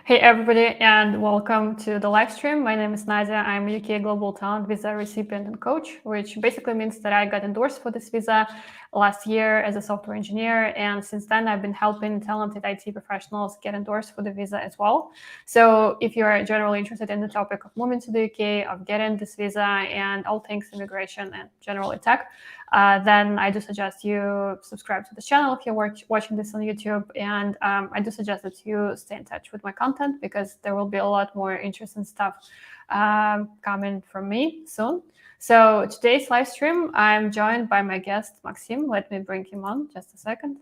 Hey everybody, and welcome to the live stream. My name is Nadia. I'm a UK Global Talent Visa recipient and coach, which basically means that I got endorsed for this visa last year as a software engineer. And since then, I've been helping talented IT professionals get endorsed for the visa as well. So if you're generally interested in the topic of moving to the UK, of getting this visa and all things immigration and generally tech, then I do suggest you subscribe to the channel if you're watching this on YouTube. And I do suggest that you stay in touch with my content because there will be a lot more interesting stuff coming from me soon. So today's live stream, I'm joined by my guest, Maxim. Let me bring him on just a second.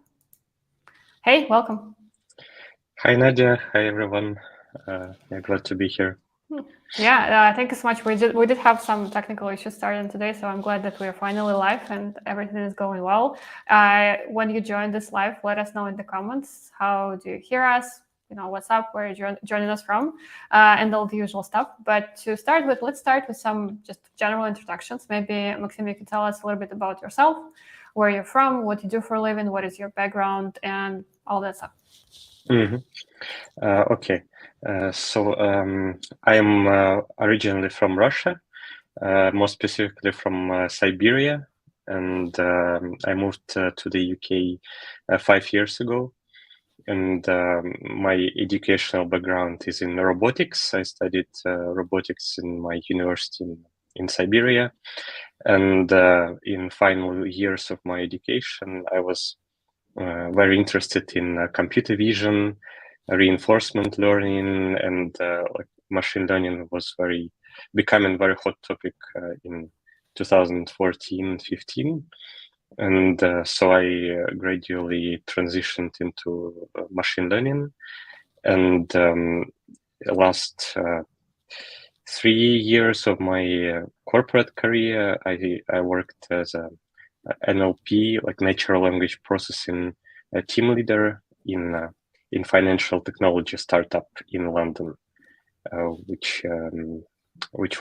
Hey, welcome. Hi, Nadia. Hi, everyone. Glad to be here. Yeah, thank you so much. We did have some technical issues starting today, so I'm glad that we're finally live and everything is going well. When you join this live, let us know in the comments. How do you hear us? What's up, where you're joining us from, and all the usual stuff. But to start with, let's start with some just general introductions. Maybe, Maxim, you can tell us a little bit about yourself, where you're from, what you do for a living, what is your background, and all that stuff. Mm-hmm. Okay. I am originally from Russia, more specifically from Siberia, and I moved to the UK 5 years ago. And my educational background is in robotics. I studied robotics in my university in Siberia. And in final years of my education, I was very interested in computer vision, reinforcement learning, and machine learning was becoming very hot topic in 2014-15. And so I gradually transitioned into machine learning. And last 3 years of my corporate career, I worked as a NLP, like natural language processing, team leader in financial technology startup in London, which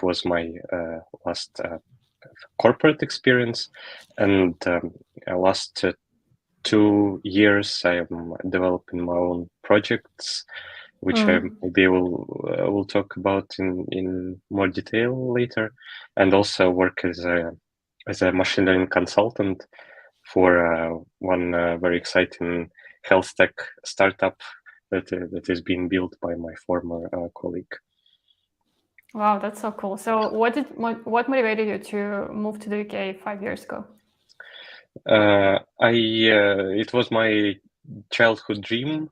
was my last corporate experience. And last 2 years, I am developing my own projects, which I maybe will talk about in more detail later, and also work as a machine learning consultant for one very exciting health tech startup that is being built by my former colleague. Wow, that's so cool. So what motivated you to move to the UK 5 years ago? It was my childhood dream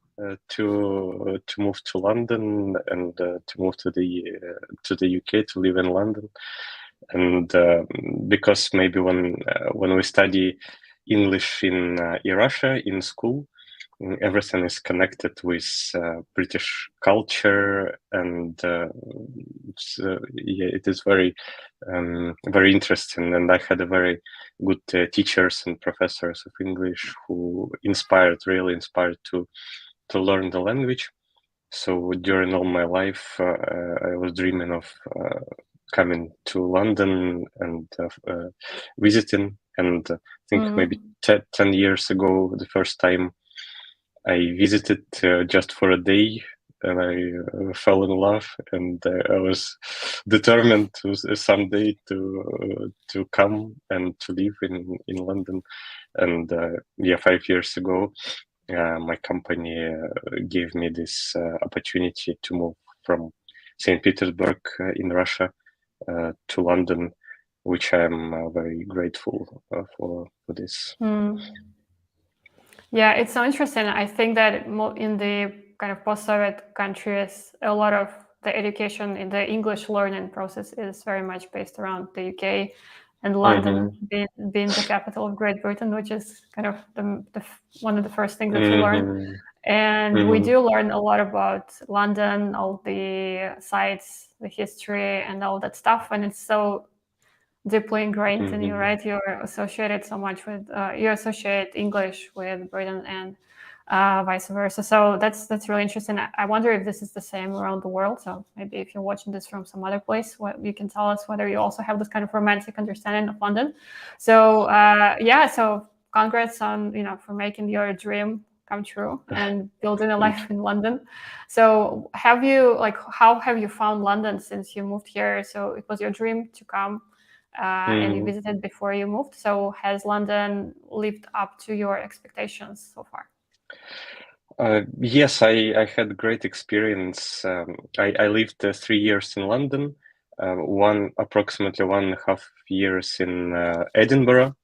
to move to London and to move to the UK to live in London, and because maybe when we study English in Russia in school, everything is connected with British culture, and it is very very interesting. And I had a very good teachers and professors of English who really inspired to learn the language. So during all my life, I was dreaming of coming to London and visiting. And I think maybe 10 years ago, the first time I visited just for a day, and I fell in love, and I was determined to someday to come and to live in London. And 5 years ago, my company gave me this opportunity to move from St. Petersburg in Russia to London, which I'm very grateful for this. Yeah, it's so interesting. I think that in the kind of post-Soviet countries, a lot of the education in the English learning process is very much based around the UK, and London being the capital of Great Britain, which is kind of one of the first things that you learn. And we do learn a lot about London, all the sites, the history, and all that stuff. And it's so deeply ingrained in you, right? You're associated so much with you associate English with Britain and vice versa. So that's really interesting. I wonder if this is the same around the world. So maybe if you're watching this from some other place, you can tell us whether you also have this kind of romantic understanding of London. So so congrats on for making your dream come true and building a life in London. So how have you found London since you moved here? So it was your dream to come and you visited before you moved. So has London lived up to your expectations so far? Yes, I had great experience. I lived 3 years in London, approximately 1.5 years in Edinburgh,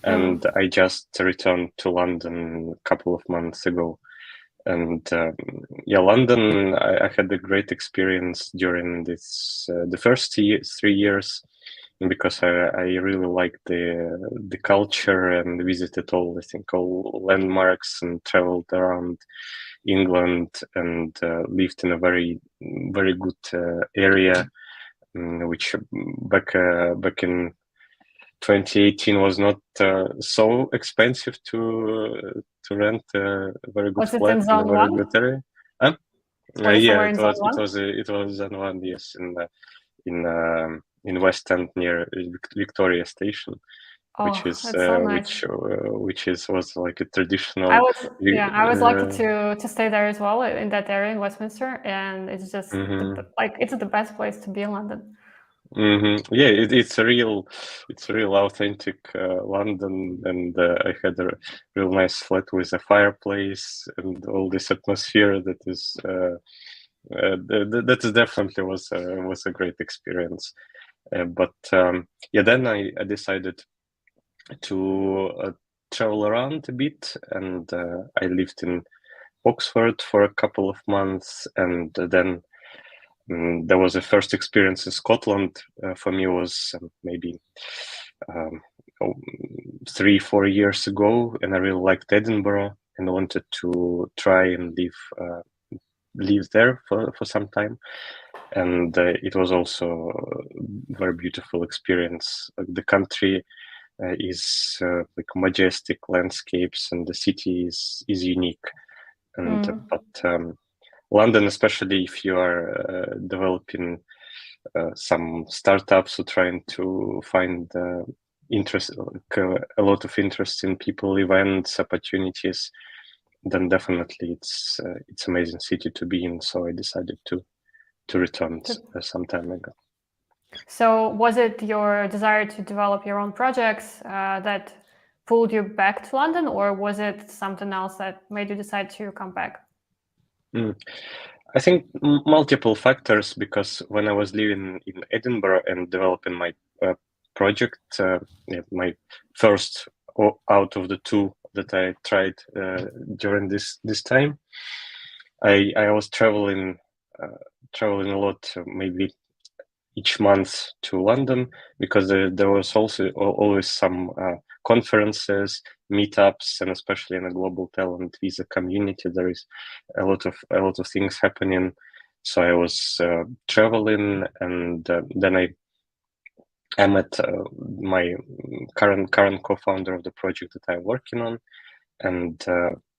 and I just returned to London a couple of months ago. And London, I had a great experience during the first 3 years, because I really liked the culture and visited all landmarks and traveled around England, and lived in a very good area, which back in 2018 was not so expensive to rent a very good Was it flat in in a zone very one? good area. Huh? Was it Yeah, somewhere in zone one? it was zone one, yes, in West End near Victoria Station, Oh, which is that's so nice. was like a I traditional. was lucky to stay there as well in that area in Westminster, and it's just Mhm. it's the best place to be in London. Yeah, it's a real authentic London, and I had a real nice flat with a fireplace and all this atmosphere that is that is definitely was a great experience. But then I decided to travel around a bit, and I lived in Oxford for a couple of months, and then there was a first experience in Scotland. For me, was maybe um, 3-4 years ago, and I really liked Edinburgh, and I wanted to try and live there for some time. And it was also a very beautiful experience. The country is like majestic landscapes, and the city is unique. And but London, especially if you are developing some startups or trying to find interest, a lot of interest in people, events, opportunities, then definitely it's amazing city to be in. So I decided to return some time ago. So was it your desire to develop your own projects that pulled you back to London, or was it something else that made you decide to come back? I think multiple factors, because when I was living in Edinburgh and developing my project, my first out of the two that I tried during this time, I was traveling a lot, maybe each month to London, because there was also always some conferences, meetups, and especially in a global talent visa community, there is a lot of things happening. So I was traveling, and then I met my current co-founder of the project that I'm working on, and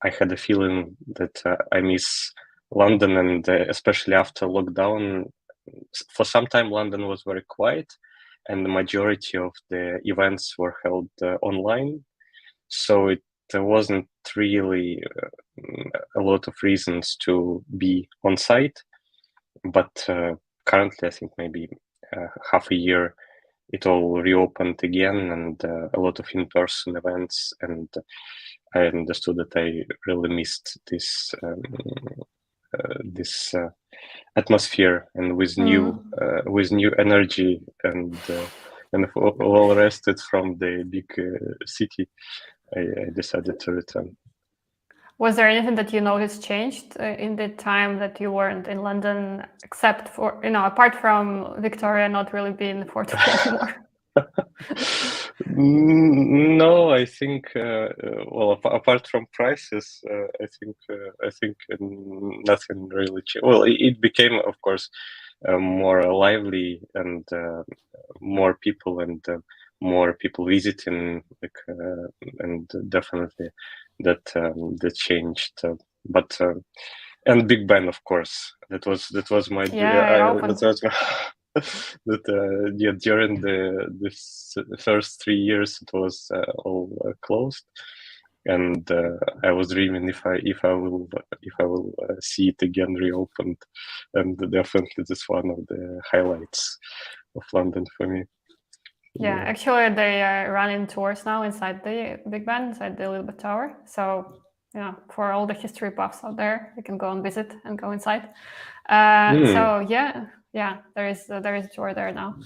I had a feeling that I miss London, and especially after lockdown, for some time London was very quiet, and the majority of the events were held online, so it wasn't really a lot of reasons to be on site. But currently, I think maybe half a year, it all reopened again, and a lot of in-person events, and I understood that I really missed this atmosphere, and with new energy, and all rested from the big city, I decided to return. Was there anything that you noticed changed in the time that you weren't in London, except for, apart from Victoria not really being affordable anymore? No, I think apart from prices, I think nothing really changed. Well, it became, of course, more lively, and more people visiting, and definitely that changed. But and Big Ben, of course, that was my that during this first 3 years it was all closed, and I was dreaming if I will see it again reopened, and definitely this one of the highlights of London for me. Yeah, actually, they are running tours now inside the Big Ben, inside the Elizabeth Tower. So, for all the history buffs out there, you can go and visit and go inside. So yeah, there is a tour there now,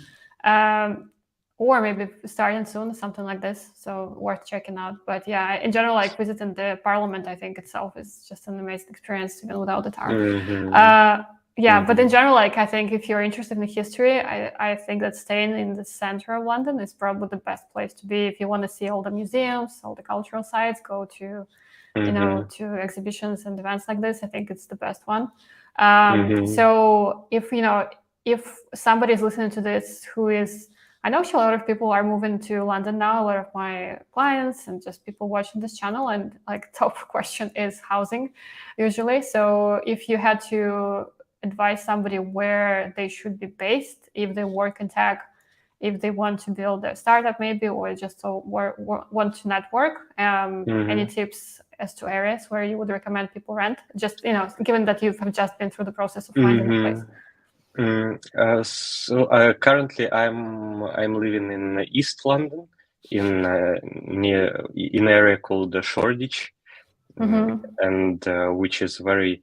or maybe starting soon, something like this. So worth checking out. But yeah, in general, like visiting the Parliament, I think itself is just an amazing experience, even without the tower. Yeah, but in general, like I think if you're interested in history, I think that staying in the center of London is probably the best place to be if you want to see all the museums, all the cultural sites, go to, to exhibitions and events like this. I think it's the best one. So if somebody is listening to this who is, I know actually a lot of people are moving to London now, a lot of my clients and just people watching this channel, and like top question is housing usually. So if you had to advise somebody where they should be based if they work in tech, if they want to build a startup maybe, or just want to network, any tips as to areas where you would recommend people rent, just given that you've just been through the process of finding a place? So currently I'm living in East London, in an area called Shoreditch, and which is very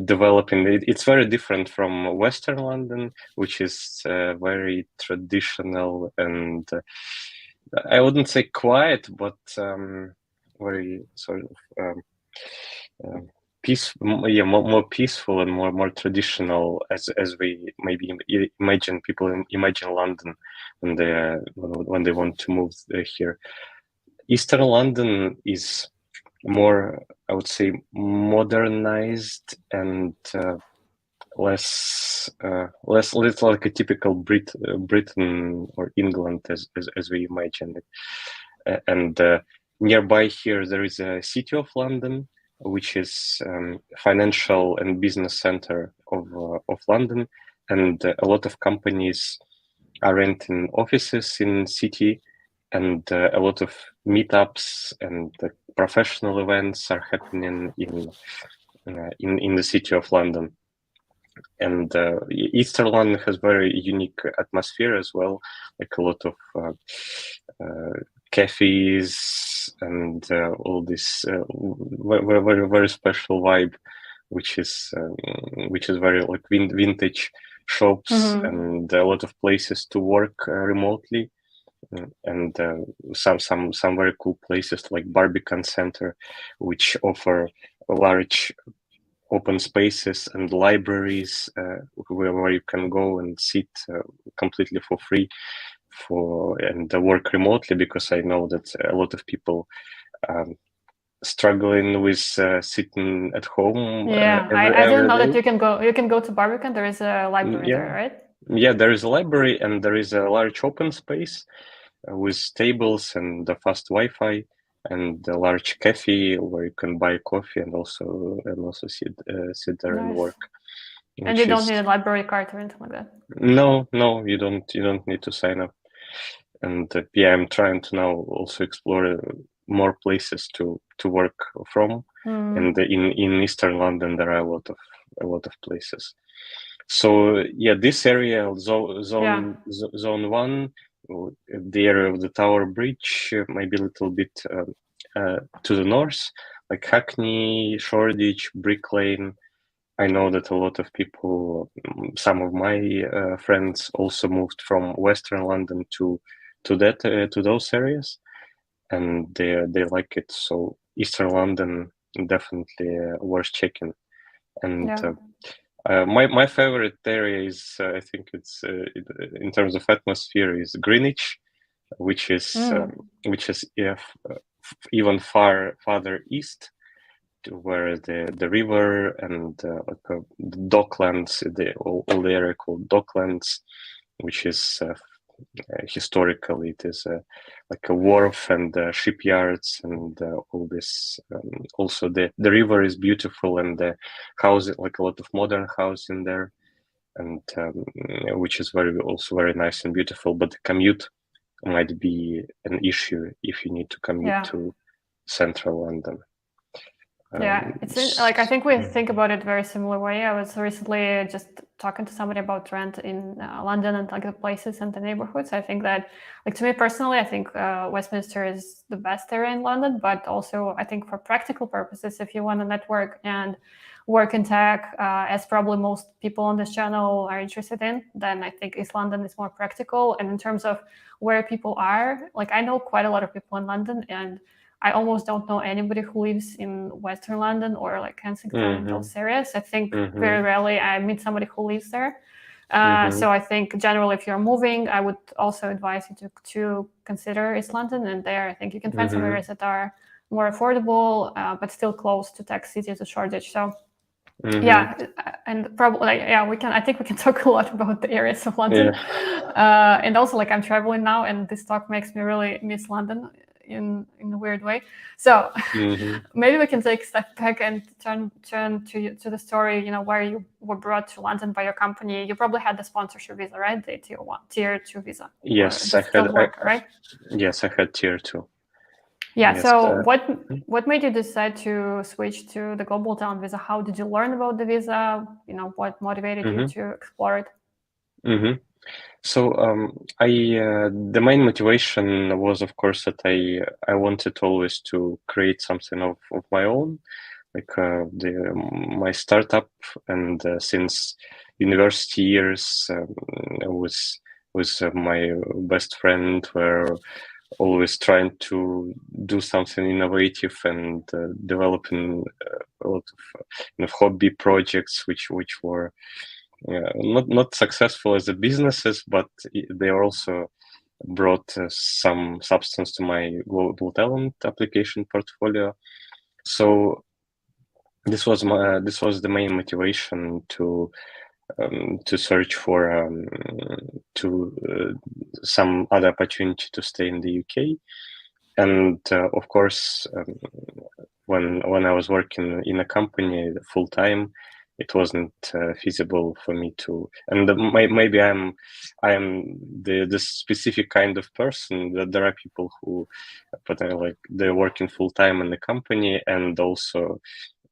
developing. It's very different from Western London, which is very traditional and I wouldn't say quiet, but very sort of more peaceful and more traditional, as we maybe imagine people imagine London when they want to move here. Eastern London is more, I would say, modernized and less little like a typical Britain or England as we imagine it. And nearby here there is a City of London, which is financial and business center of London, and a lot of companies are renting offices in city, and a lot of meetups and professional events are happening in the City of London. And Eastern London has very unique atmosphere as well, like a lot of cafes and all this very special vibe, which is very like vintage shops and a lot of places to work remotely, and some very cool places like Barbican Center, which offer large open spaces and libraries where you can go and sit completely for free and work remotely, because I know that a lot of people struggling with sitting at home. I didn't know that you can go to Barbican. There is a library there, right? Yeah, there is a library and there is a large open space with tables and the fast Wi-Fi and a large cafe where you can buy coffee and also sit there and work. And you don't need a library card or anything like that? No, you don't need to sign up. And I'm trying to now also explore more places to work from. And in Eastern London there are a lot of places. So yeah, this area, zone 1, the area of the Tower Bridge, maybe a little bit to the north, like Hackney, Shoreditch, Brick Lane. I know that a lot of people, some of my friends, also moved from Western London to those areas, and they like it. So Eastern London definitely worth checking. And my favorite area is, I think it's in terms of atmosphere, is Greenwich, which is even farther east, to where the river and the Docklands, all the area called Docklands, which is historically it is like a wharf and shipyards and all this. Also, the river is beautiful, and the house, like a lot of modern housing there, and which is also very nice and beautiful. But the commute might be an issue if you need to commute central London. Yeah, it's like I think we think about it very similar way. I was recently just talking to somebody about rent in London and like the places and the neighborhoods. I think that, like to me personally, I think Westminster is the best area in London. But also, I think for practical purposes, if you want to network and work in tech, as probably most people on this channel are interested in, then I think East London is more practical. And in terms of where people are, like I know quite a lot of people in London, and I almost don't know anybody who lives in Western London or like Kensington, those areas. I think very rarely I meet somebody who lives there. So I think generally, if you're moving, I would also advise you to consider East London. And there, I think you can find some areas that are more affordable, but still close to tech cities of Shoreditch. So yeah, and probably yeah, we can. I think we can talk a lot about the areas of London. And also, like I'm traveling now, and this talk makes me really miss London in a weird way. So maybe we can take a step back and turn to the story. You know, where you were brought to London by your company. You probably had the sponsorship visa, right? The tier 2 visa. Yes, I had. Right? Yes, I had tier 2. Yeah. Yes, so what made you decide to switch to the global talent visa? How did you learn about the visa? You know, what motivated you to explore it? So the main motivation was, of course, that I wanted always to create something of my own, like my startup. And since university years, with my best friend, were always trying to do something innovative and developing a lot of hobby projects, which were not successful as a businesses, but they also brought some substance to my global talent application portfolio. So this was the main motivation to search for some other opportunity to stay in the UK. And of course, when I was working in a company full time, it wasn't feasible for me to. And maybe I am the specific kind of person that there are people who, but like they're working full time in the company and also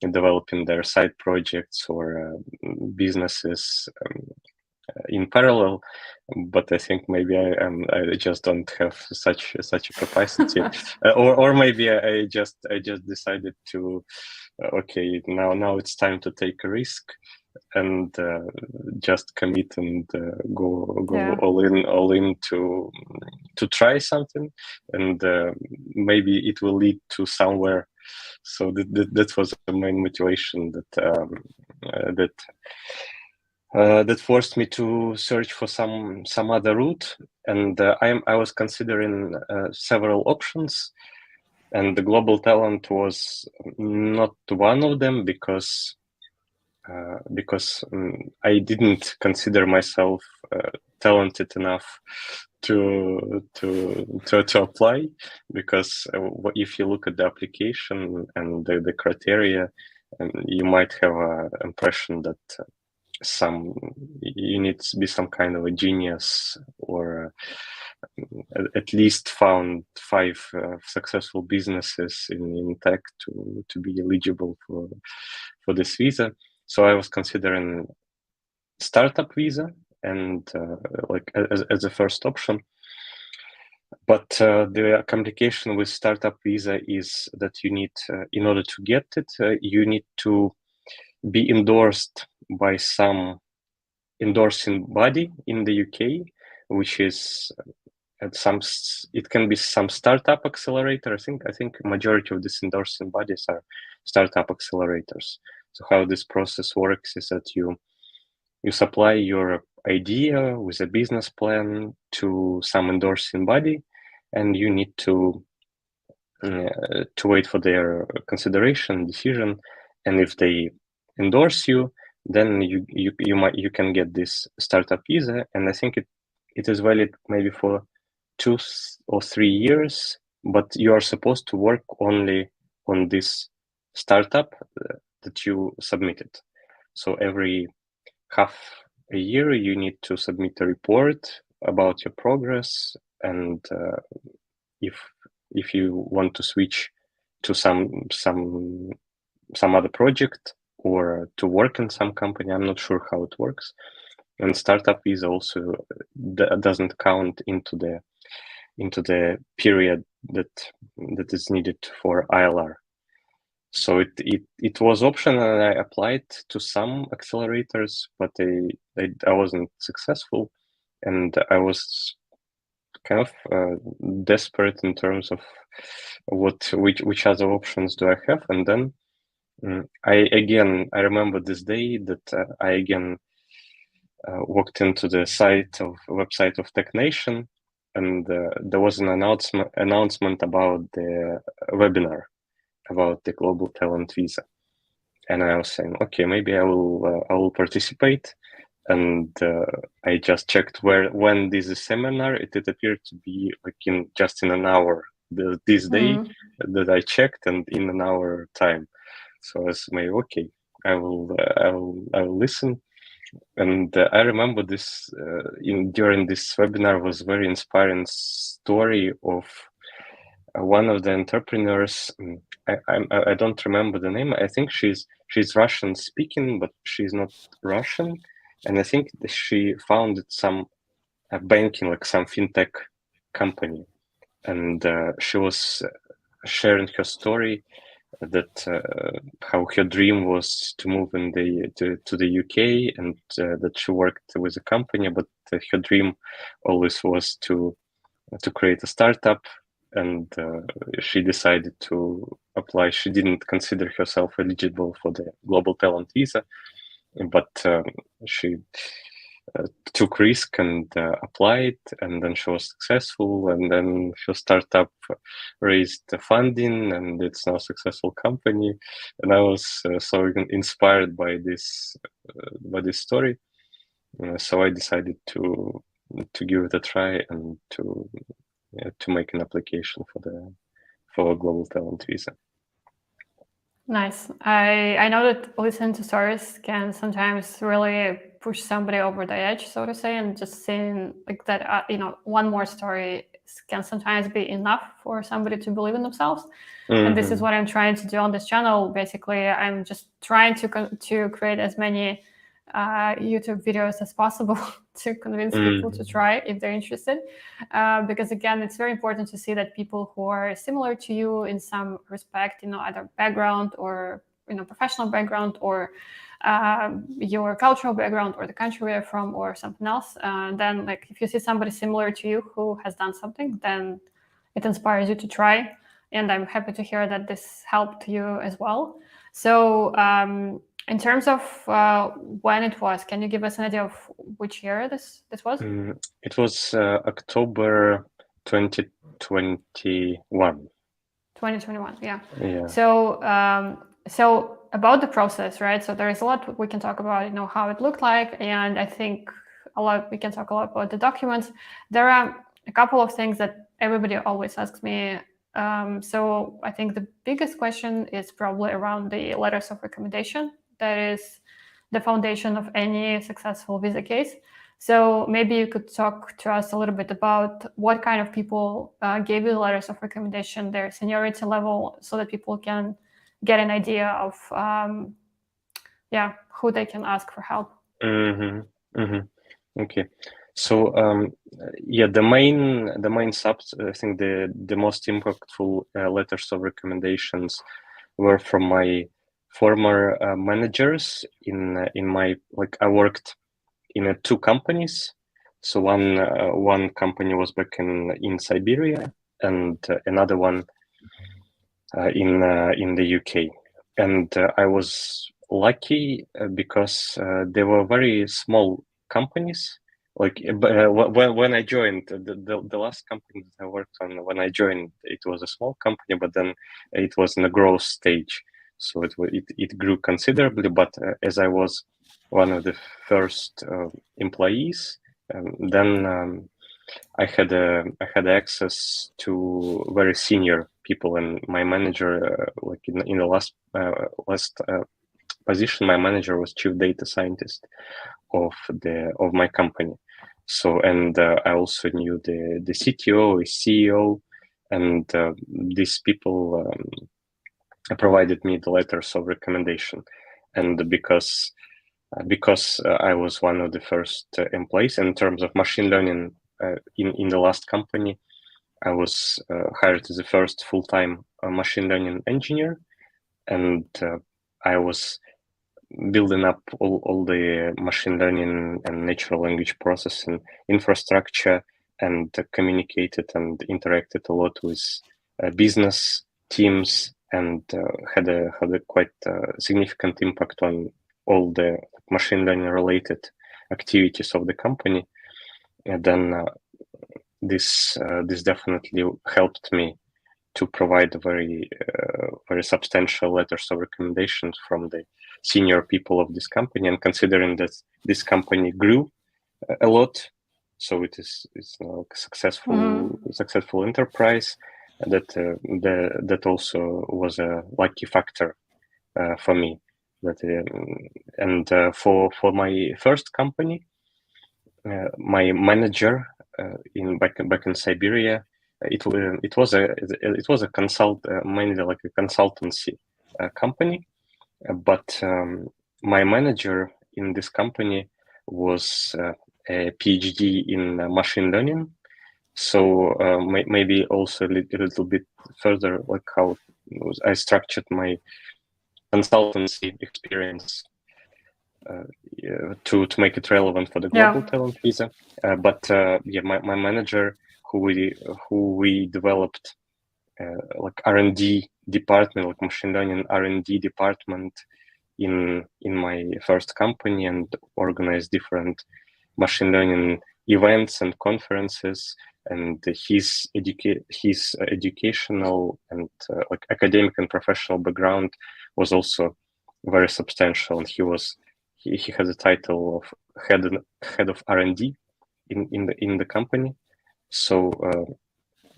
developing their side projects or businesses in parallel. But I think maybe I just don't have such a capacity, or maybe I just decided to okay, now it's time to take a risk and just commit and go all in to try something, and maybe it will lead to somewhere. So that was the main motivation that forced me to search for some other route. And I was considering several options, and the global talent was not one of them because I didn't consider myself talented enough to apply, because if you look at the application and the criteria, you might have an impression that you need to be some kind of a genius, or at least found 5 successful businesses in tech to be eligible for this visa. So I was considering startup visa and like as a first option. But the complication with startup visa is that you need, in order to get it, you need to be endorsed by some endorsing body in the UK, which is it can be some startup accelerator. I think majority of these endorsing bodies are startup accelerators. So how this process works is that you supply your idea with a business plan to some endorsing body, and you need to wait for their consideration, decision, and if they endorse you, then you can get this startup visa. And I think it is valid maybe for 2 or 3 years, but you are supposed to work only on this startup that you submitted. So every half a year you need to submit a report about your progress, and if you want to switch to some other project or to work in some company. I'm not sure how it works. And startup visa also doesn't count into the period that is needed for ILR. So it was optional, and I applied to some accelerators, but I wasn't successful, and I was kind of desperate in terms of which other options do I have. And then I remember this day that I again walked into the website of TechNation, and there was an announcement about the webinar about the global talent visa, and I was saying, okay, maybe I will participate. And I just checked when this is seminar. It appeared to be like in an hour. This day that I checked, and in an hour time. So I was maybe okay. I will listen. And I remember this during this webinar was very inspiring story of one of the entrepreneurs. I don't remember the name. I think she's Russian speaking, but she's not Russian. And I think she founded some banking, like some fintech company. And she was sharing her story that how her dream was to move to the UK, and that she worked with a company, but her dream always was to create a startup. And she decided to apply. She didn't consider herself eligible for the global talent visa, but she took risk and applied, and then she was successful, and then her startup raised the funding, and it's now a successful company. And I was so inspired by this story, so I decided to give it a try and to make an application for a global talent visa. Nice. I know that listening to stories can sometimes really push somebody over the edge, so to say, and just seeing like that, one more story can sometimes be enough for somebody to believe in themselves. And this is what I'm trying to do on this channel. Basically, I'm just trying to create as many YouTube videos as possible to convince people to try if they're interested. Because again, it's very important to see that people who are similar to you in some respect, either background or professional background, or your cultural background, or the country where you're from, or something else, then like if you see somebody similar to you who has done something, then it inspires you to try. And I'm happy to hear that this helped you as well. So in terms of when it was, can you give us an idea of which year this was? It was October 2021. 2021, yeah. Yeah. So about the process, right? So there is a lot we can talk about, how it looked like, and I think we can talk a lot about the documents. There are a couple of things that everybody always asks me. So I think the biggest question is probably around the letters of recommendation. That is the foundation of any successful visa case. So maybe you could talk to us a little bit about what kind of people gave you the letters of recommendation, their seniority level, so that people can get an idea of who they can ask for help. Okay. So the main subs, I think the most impactful letters of recommendations were from my former managers in my, like, I worked in 2 companies. So one company was back in Siberia, and another one in the UK. And I was lucky because they were very small companies. Like when I joined, the last company that I worked on, when I joined, it was a small company, but then it was in a growth stage, so it grew considerably. But as I was one of the first employees, then I had access to very senior people, and my manager, like in the last position, my manager was chief data scientist of my company. So, and I also knew the CTO, the CEO, and these people provided me the letters of recommendation. And because I was one of the first employees in terms of machine learning in the last company, I was hired as the first full-time machine learning engineer, and I was building up all the machine learning and natural language processing infrastructure, and communicated and interacted a lot with business teams, and had a quite significant impact on all the machine learning related activities of the company. And then this definitely helped me to provide very substantial letters of recommendations from the senior people of this company. And considering that this company grew a lot, so it's now a successful enterprise, that also was a lucky factor for me. For my first company, my manager back in Siberia, it was a mainly like a consultancy company, but my manager in this company was a PhD in machine learning. So maybe also a little bit further, like how I structured my consultancy experience to make it relevant for the global talent visa. My manager, who we developed like R&D department, like machine learning R&D department in my first company, and organized different machine learning events and conferences. And his educational and like academic and professional background was also very substantial. And he had the title of head of R&D in the company. So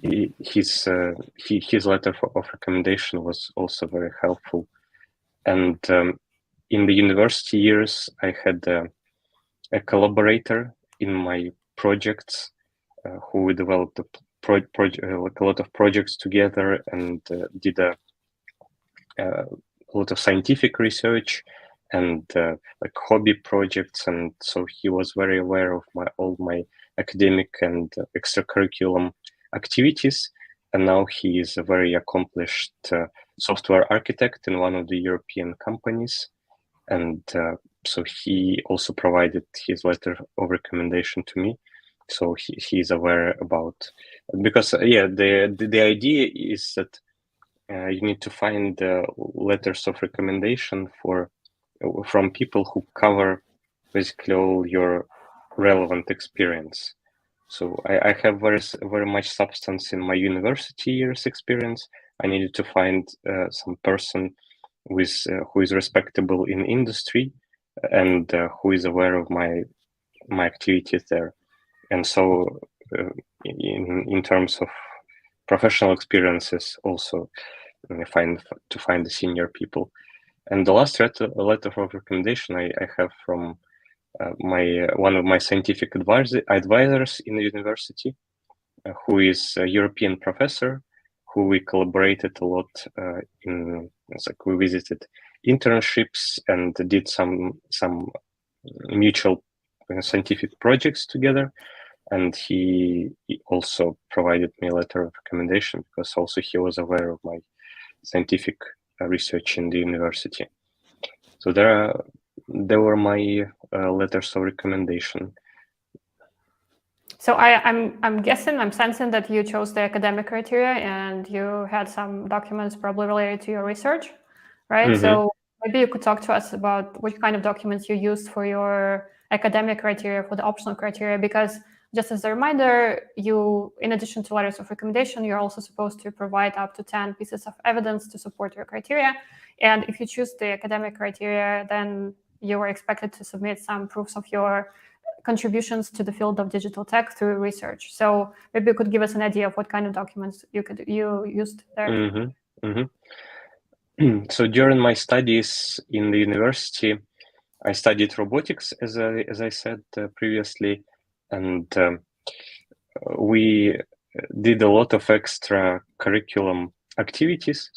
his letter of recommendation was also very helpful. And in the university years, I had a collaborator in my projects who we developed like a lot of projects together, and did a lot of scientific research and like hobby projects. And so he was very aware of all my academic and extracurriculum activities. And now he is a very accomplished software architect in one of the European companies. And so he also provided his letter of recommendation to me. So he's aware about, because the idea is that you need to find letters of recommendation from people who cover basically all your relevant experience. So I have very much substance in my university years experience. I needed to find some person who is respectable in industry, and who is aware of my activities there. And so in terms of professional experiences, also find the senior people. And the last letter of recommendation I have from one of my scientific advisors in the university, who is a European professor, who we collaborated a lot in. It's like we visited internships and did some mutual scientific projects together. And he also provided me a letter of recommendation, because also he was aware of my scientific research in the university. So there were my letters of recommendation. So I'm guessing, I'm sensing that you chose the academic criteria, and you had some documents probably related to your research, right? Mm-hmm. So maybe you could talk to us about which kind of documents you used for your academic criteria, for the optional criteria, because just as a reminder, you, in addition to letters of recommendation, you're also supposed to provide up to 10 pieces of evidence to support your criteria. And if you choose the academic criteria, then you are expected to submit some proofs of your contributions to the field of digital tech through research. So maybe you could give us an idea of what kind of documents you used there. Mm-hmm. Mm-hmm. So during my studies in the university, I studied robotics, as I said previously, and we did a lot of extra curriculum activities.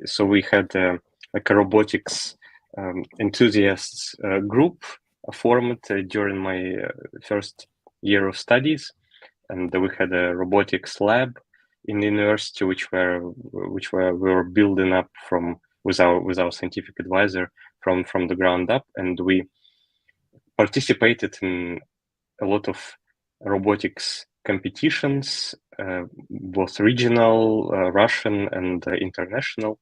So we had like a robotics enthusiasts group formed during my first year of studies, and we had a robotics lab in the university, which we were building up with our scientific advisor from the ground up, and we participated in a lot of robotics competitions, both regional, Russian, and international,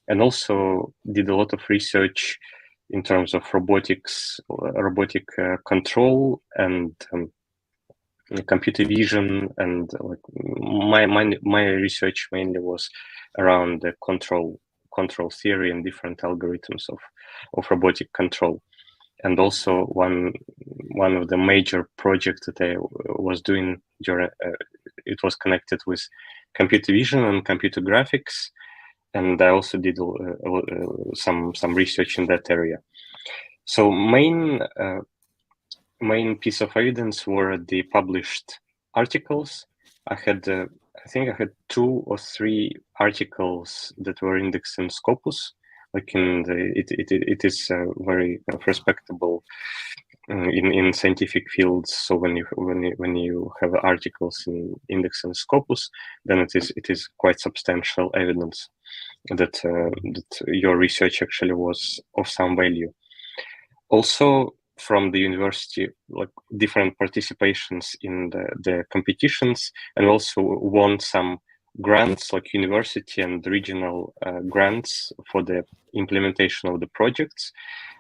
and also did a lot of research in terms of robotic control and computer vision. And like my research mainly was around the control theory and different algorithms of robotic control. And also one of the major projects that I was doing during it was connected with computer vision and computer graphics, and I also did some research in that area. So main piece of evidence were the published articles. I think I had 2 or 3 articles that were indexed in Scopus. Like it is very respectable in scientific fields. So when you have articles in index and Scopus, then it is quite substantial evidence that your research actually was of some value. Also, from the university, like different participations in the competitions, and also won some grants, like university and regional grants for the implementation of the projects.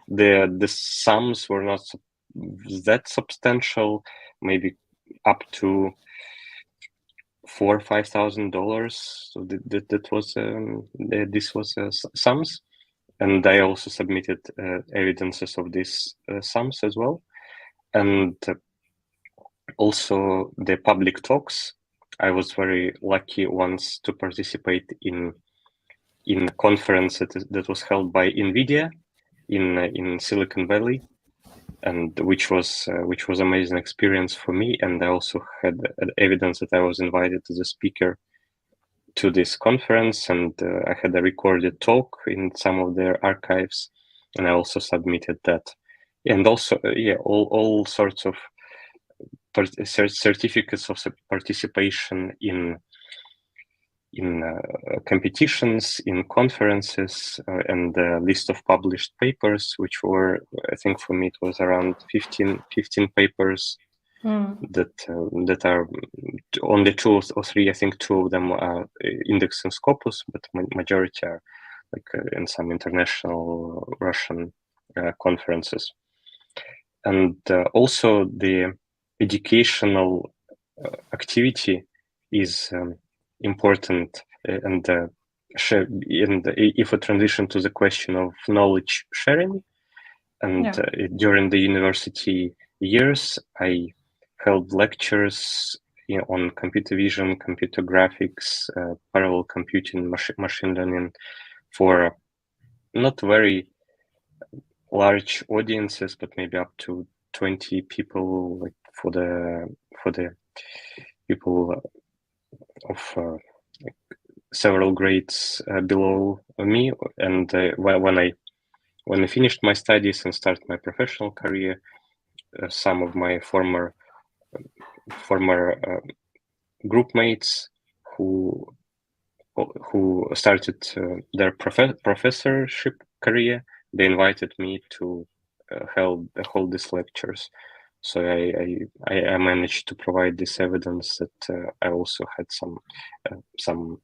The sums were not that substantial, maybe up to $4,000 or $5,000. So that was this was sums, and I also submitted evidences of these sums as well, and also the public talks. I was very lucky once to participate in a conference that was held by NVIDIA in Silicon Valley, and which was amazing experience for me. And I also had evidence that I was invited as a speaker to this conference, and I had a recorded talk in some of their archives, and I also submitted that. And also, all sorts of certificates of participation in competitions, in conferences, and a list of published papers, which were, I think for me, it was around 15 papers that are only 2 or 3. I think 2 of them are indexed in Scopus, but majority are like in some international Russian conferences. And also the educational activity is important, and if we transition to the question of knowledge sharing, and during the university years, I held lectures on computer vision, computer graphics, parallel computing, machine learning for not very large audiences, but maybe up to 20 people, like for the people of several grades below me. And when I finished my studies and started my professional career, some of my former group mates who started their professorship career, they invited me to hold these lectures. So I managed to provide this evidence that I also had some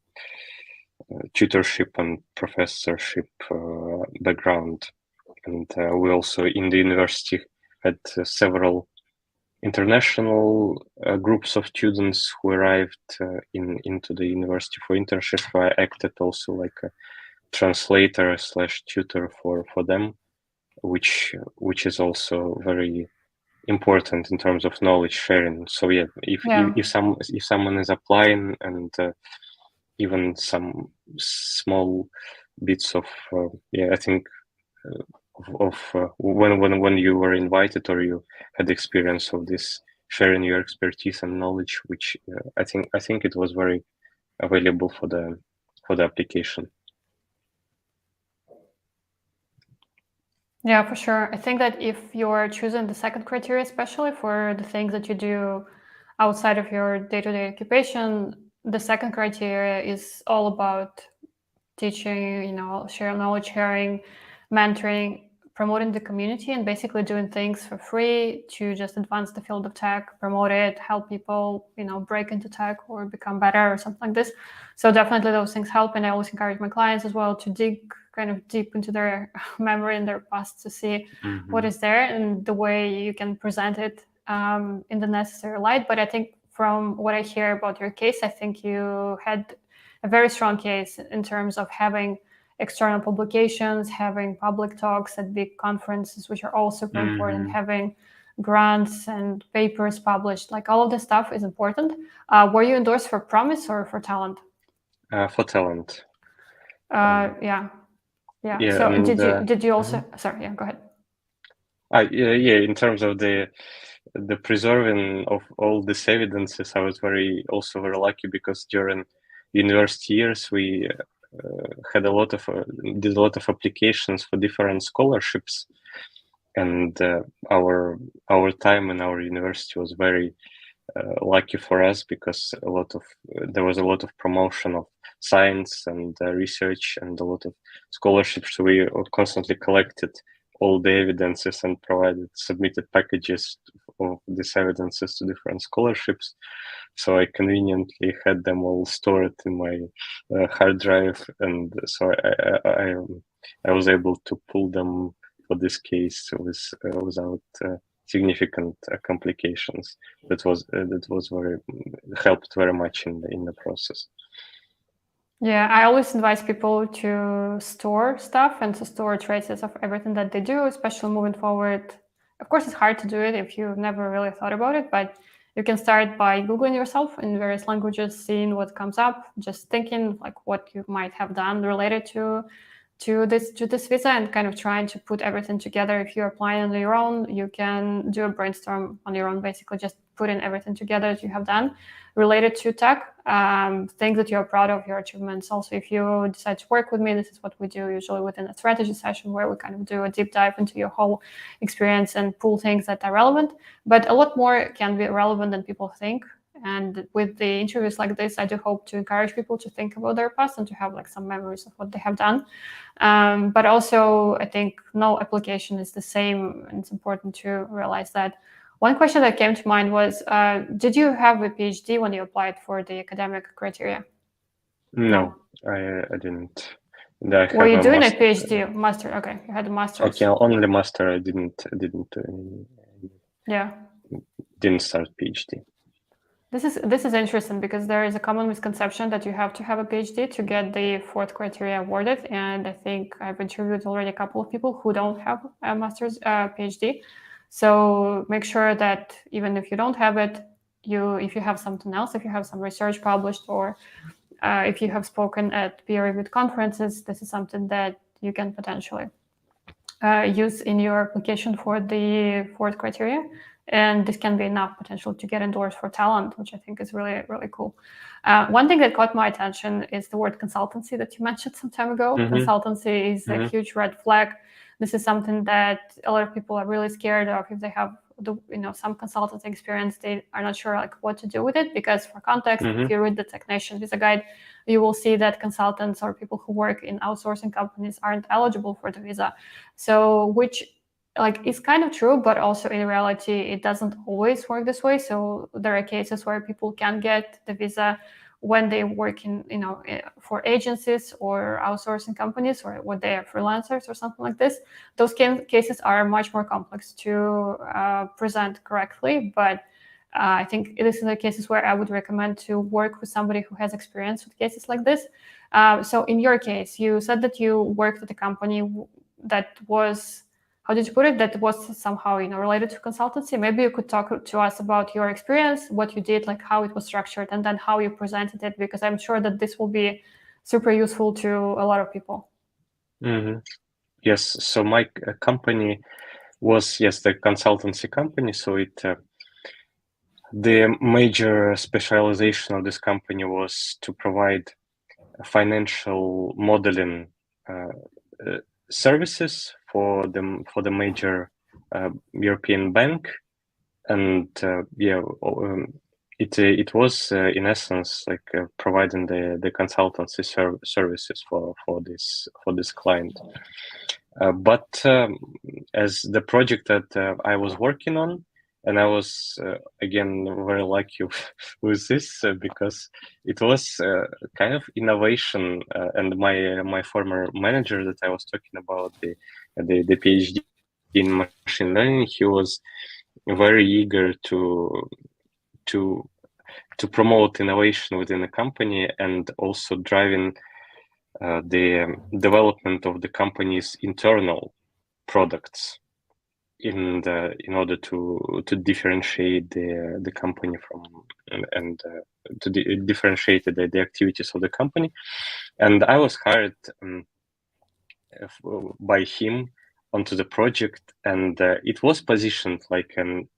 tutorship and professorship background, and we also in the university had several international groups of students who arrived into the university for internship. I acted also like a translator / tutor for them, which is also very important in terms of knowledge sharing. So if someone is applying, and even some small bits of I think of when you were invited or you had experience of this sharing your expertise and knowledge, which I think it was very available for for the application. Yeah, for sure. I think that if you're choosing the second criteria, especially for the things that you do outside of your day-to-day occupation, the second criteria is all about teaching, knowledge sharing, mentoring, promoting the community, and basically doing things for free to just advance the field of tech, promote it, help people, break into tech or become better or something like this. So definitely those things help. And I always encourage my clients as well to dig kind of deep into their memory and their past to see what is there and the way you can present it in the necessary light. But I think from what I hear about your case, I think you had a very strong case in terms of having external publications, having public talks at big conferences, which are all super important, having grants and papers published, like all of this stuff is important. Were you endorsed for Promise or for Talent? For Talent. Yeah. So and, did you also? Sorry, yeah, go ahead. Yeah, in terms of the preserving of all these evidences, I was also very lucky because during university years we had did a lot of applications for different scholarships, and our time in our university was very lucky for us because there was a lot of promotion of science and research and a lot of scholarships. So we constantly collected all the evidences and submitted packages of these evidences to different scholarships. So I conveniently had them all stored in my hard drive, and so I was able to pull them for this case without significant complications. That was helped very much in the process. Yeah, I always advise people to store stuff and to store traces of everything that they do, especially moving forward. Of course, it's hard to do it if you've never really thought about it, but you can start by Googling yourself in various languages, seeing what comes up, just thinking like what you might have done related to this visa, and kind of trying to put everything together. If you're applying on your own, you can do a brainstorm on your own, basically just putting everything together that you have done related to tech, things that you're proud of, your achievements. Also, if you decide to work with me, this is what we do usually within a strategy session, where we kind of do a deep dive into your whole experience and pull things that are relevant. But a lot more can be relevant than people think. And with the interviews like this, I do hope to encourage people to think about their past and to have like some memories of what they have done. But also, I think no application is the same, and it's important to realize that. One question that came to mind was, did you have a PhD when you applied for the academic criteria? No, I didn't. Were you doing a PhD, master? Okay, you had a master's. Okay, only master. I didn't start PhD. This is interesting because there is a common misconception that you have to have a PhD to get the fourth criteria awarded, and I think I've interviewed already a couple of people who don't have a master's PhD. So make sure that even if you don't have it, if you have something else, if you have some research published, or if you have spoken at peer-reviewed conferences, this is something that you can potentially use in your application for the fourth criteria. And this can be enough potential to get endorsed for Talent, which I think is really, really cool. One thing that caught my attention is the word consultancy that you mentioned some time ago. Consultancy is a huge red flag. This is something that a lot of people are really scared of. If they have some consultancy experience, they are not sure like what to do with it, because for context, if you read the technician visa guide, you will see that consultants or people who work in outsourcing companies aren't eligible for the visa. So which is kind of true, but also in reality, it doesn't always work this way. So there are cases where people can get the visa when they work in, for agencies or outsourcing companies, or when they are freelancers or something like this. Those cases are much more complex to present correctly. But I think this is the cases where I would recommend to work with somebody who has experience with cases like this. So in your case, you said that you worked at a company that was, how did you put it, that was somehow related to consultancy. Maybe you could talk to us about your experience, what you did, like how it was structured, and then how you presented it, because I'm sure that this will be super useful to a lot of people. Yes, so my company was the consultancy company. So the major specialization of this company was to provide financial modeling services for the major European bank, and it was in essence like providing the consultancy services for this client. But as the project that I was working on, and I was again very lucky with this because it was kind of innovation, and my former manager that I was talking about, the PhD in machine learning, he was very eager to promote innovation within the company, and also driving the development of the company's internal products in order to differentiate the company from and to differentiate the activities of the company. And I was hired by him onto the project, and it was positioned like in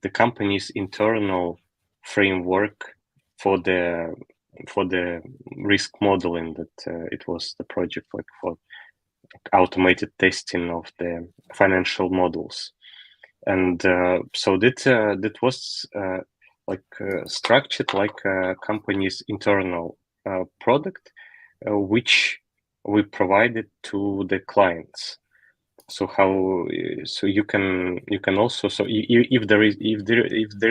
the company's internal framework for the risk modeling, that it was the project like for automated testing of the financial models. And so that was structured like a company's internal product, which we provided to the clients. So you can also, so if there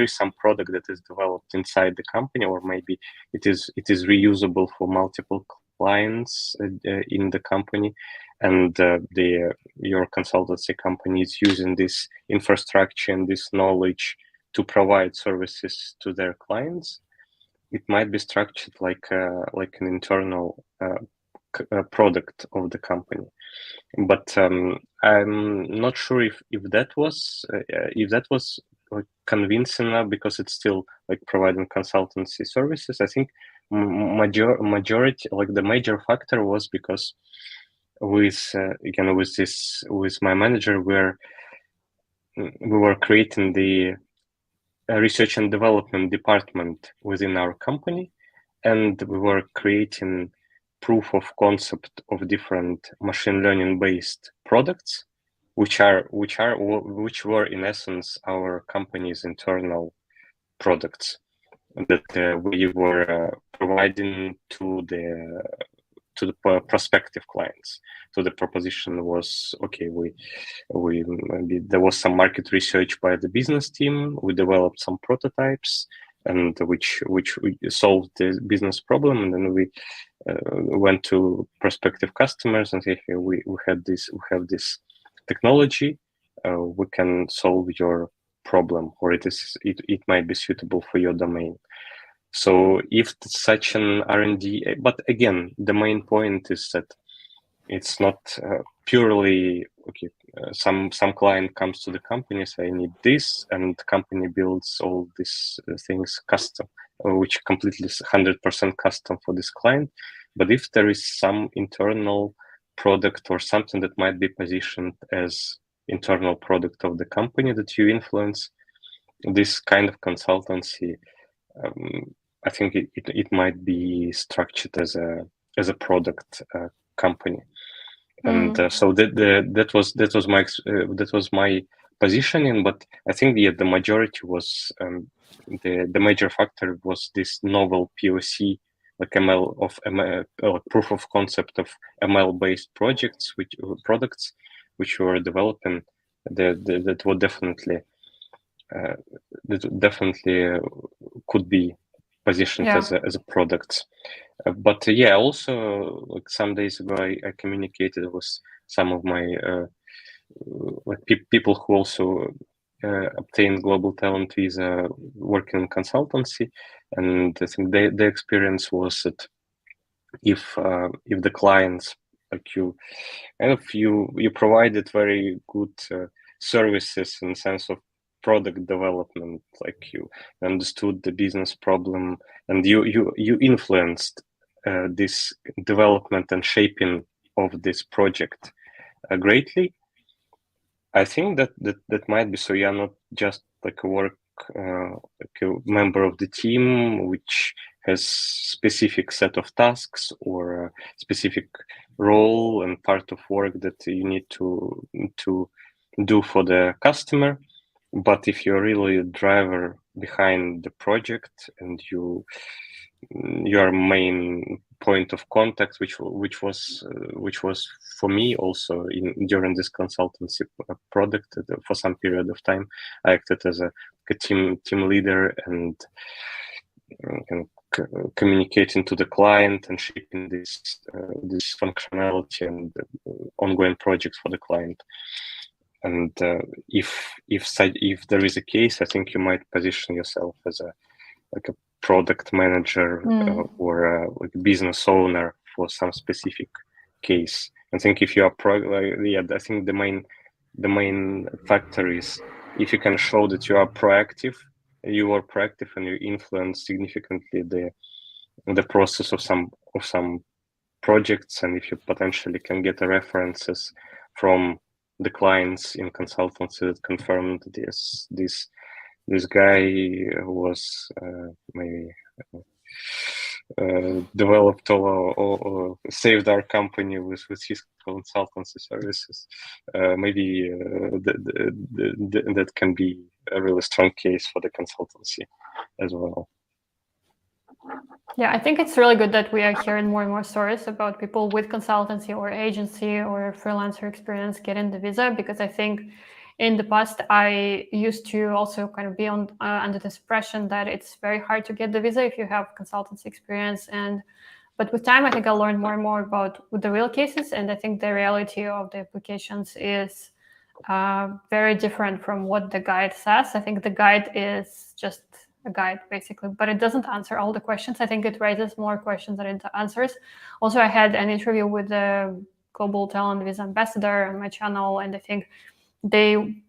is some product that is developed inside the company, or maybe it is reusable for multiple clients in the company, and your consultancy company is using this infrastructure and this knowledge to provide services to their clients, it might be structured like an internal product of the company. But I'm not sure if that was like convincing enough, because it's still like providing consultancy services. I think majority, like the major factor, was because with my manager, we were creating the research and development department within our company, and we were creating proof of concept of different machine learning based products, which were in essence our company's internal products that we were providing to the prospective clients. So the proposition was, okay, there was some market research by the business team. We developed some prototypes, and which we solved the business problem, and then we went to prospective customers and say, hey, we have this technology, we can solve your problem, or it might be suitable for your domain. So if such an R&D, but again, the main point is that it's not purely okay. Some client comes to the company, say, I need this, and the company builds all these things custom, which completely 100% custom for this client. But if there is some internal product or something that might be positioned as internal product of the company that you influence, this kind of consultancy, I think it might be structured as a product company. And so that was my positioning. But I think the majority was the major factor was this novel POC, like proof of concept of ML based products which were developing that were definitely could be positioned as a product. But also like some days ago I communicated with some of my people who also obtained global talent visa working in consultancy, and I think the experience was that if the clients like you provided very good services in sense of product development, like you understood the business problem and you influenced this development and shaping of this project greatly, I think that might be so. You're not just like a member of the team which has specific set of tasks or a specific role and part of work that you need to do for the customer. But if you're really a driver behind the project and your main point of contact, which was for me also during this consultancy product for some period of time, I acted as a team leader and communicating to the client and shaping this functionality and ongoing projects for the client. And if there is a case, I think you might position yourself as a product manager or like a business owner for some specific case. I think if you are I think the main factor is if you can show that you are proactive and you influence significantly the process of some projects, and if you potentially can get the references from the clients in consultancy that confirmed this guy was maybe developed or saved our company with his consultancy services, maybe that can be a really strong case for the consultancy as well. Yeah, I think it's really good that we are hearing more and more stories about people with consultancy or agency or freelancer experience getting the visa, because I think in the past I used to also kind of be under this impression that it's very hard to get the visa if you have consultancy experience. But with time, I think I learned more and more about the real cases, and I think the reality of the applications is very different from what the guide says. I think the guide is just a guide basically, but it doesn't answer all the questions. I think it raises more questions than it answers. Also, I had an interview with the Global Talent Visa Ambassador on my channel, and I think they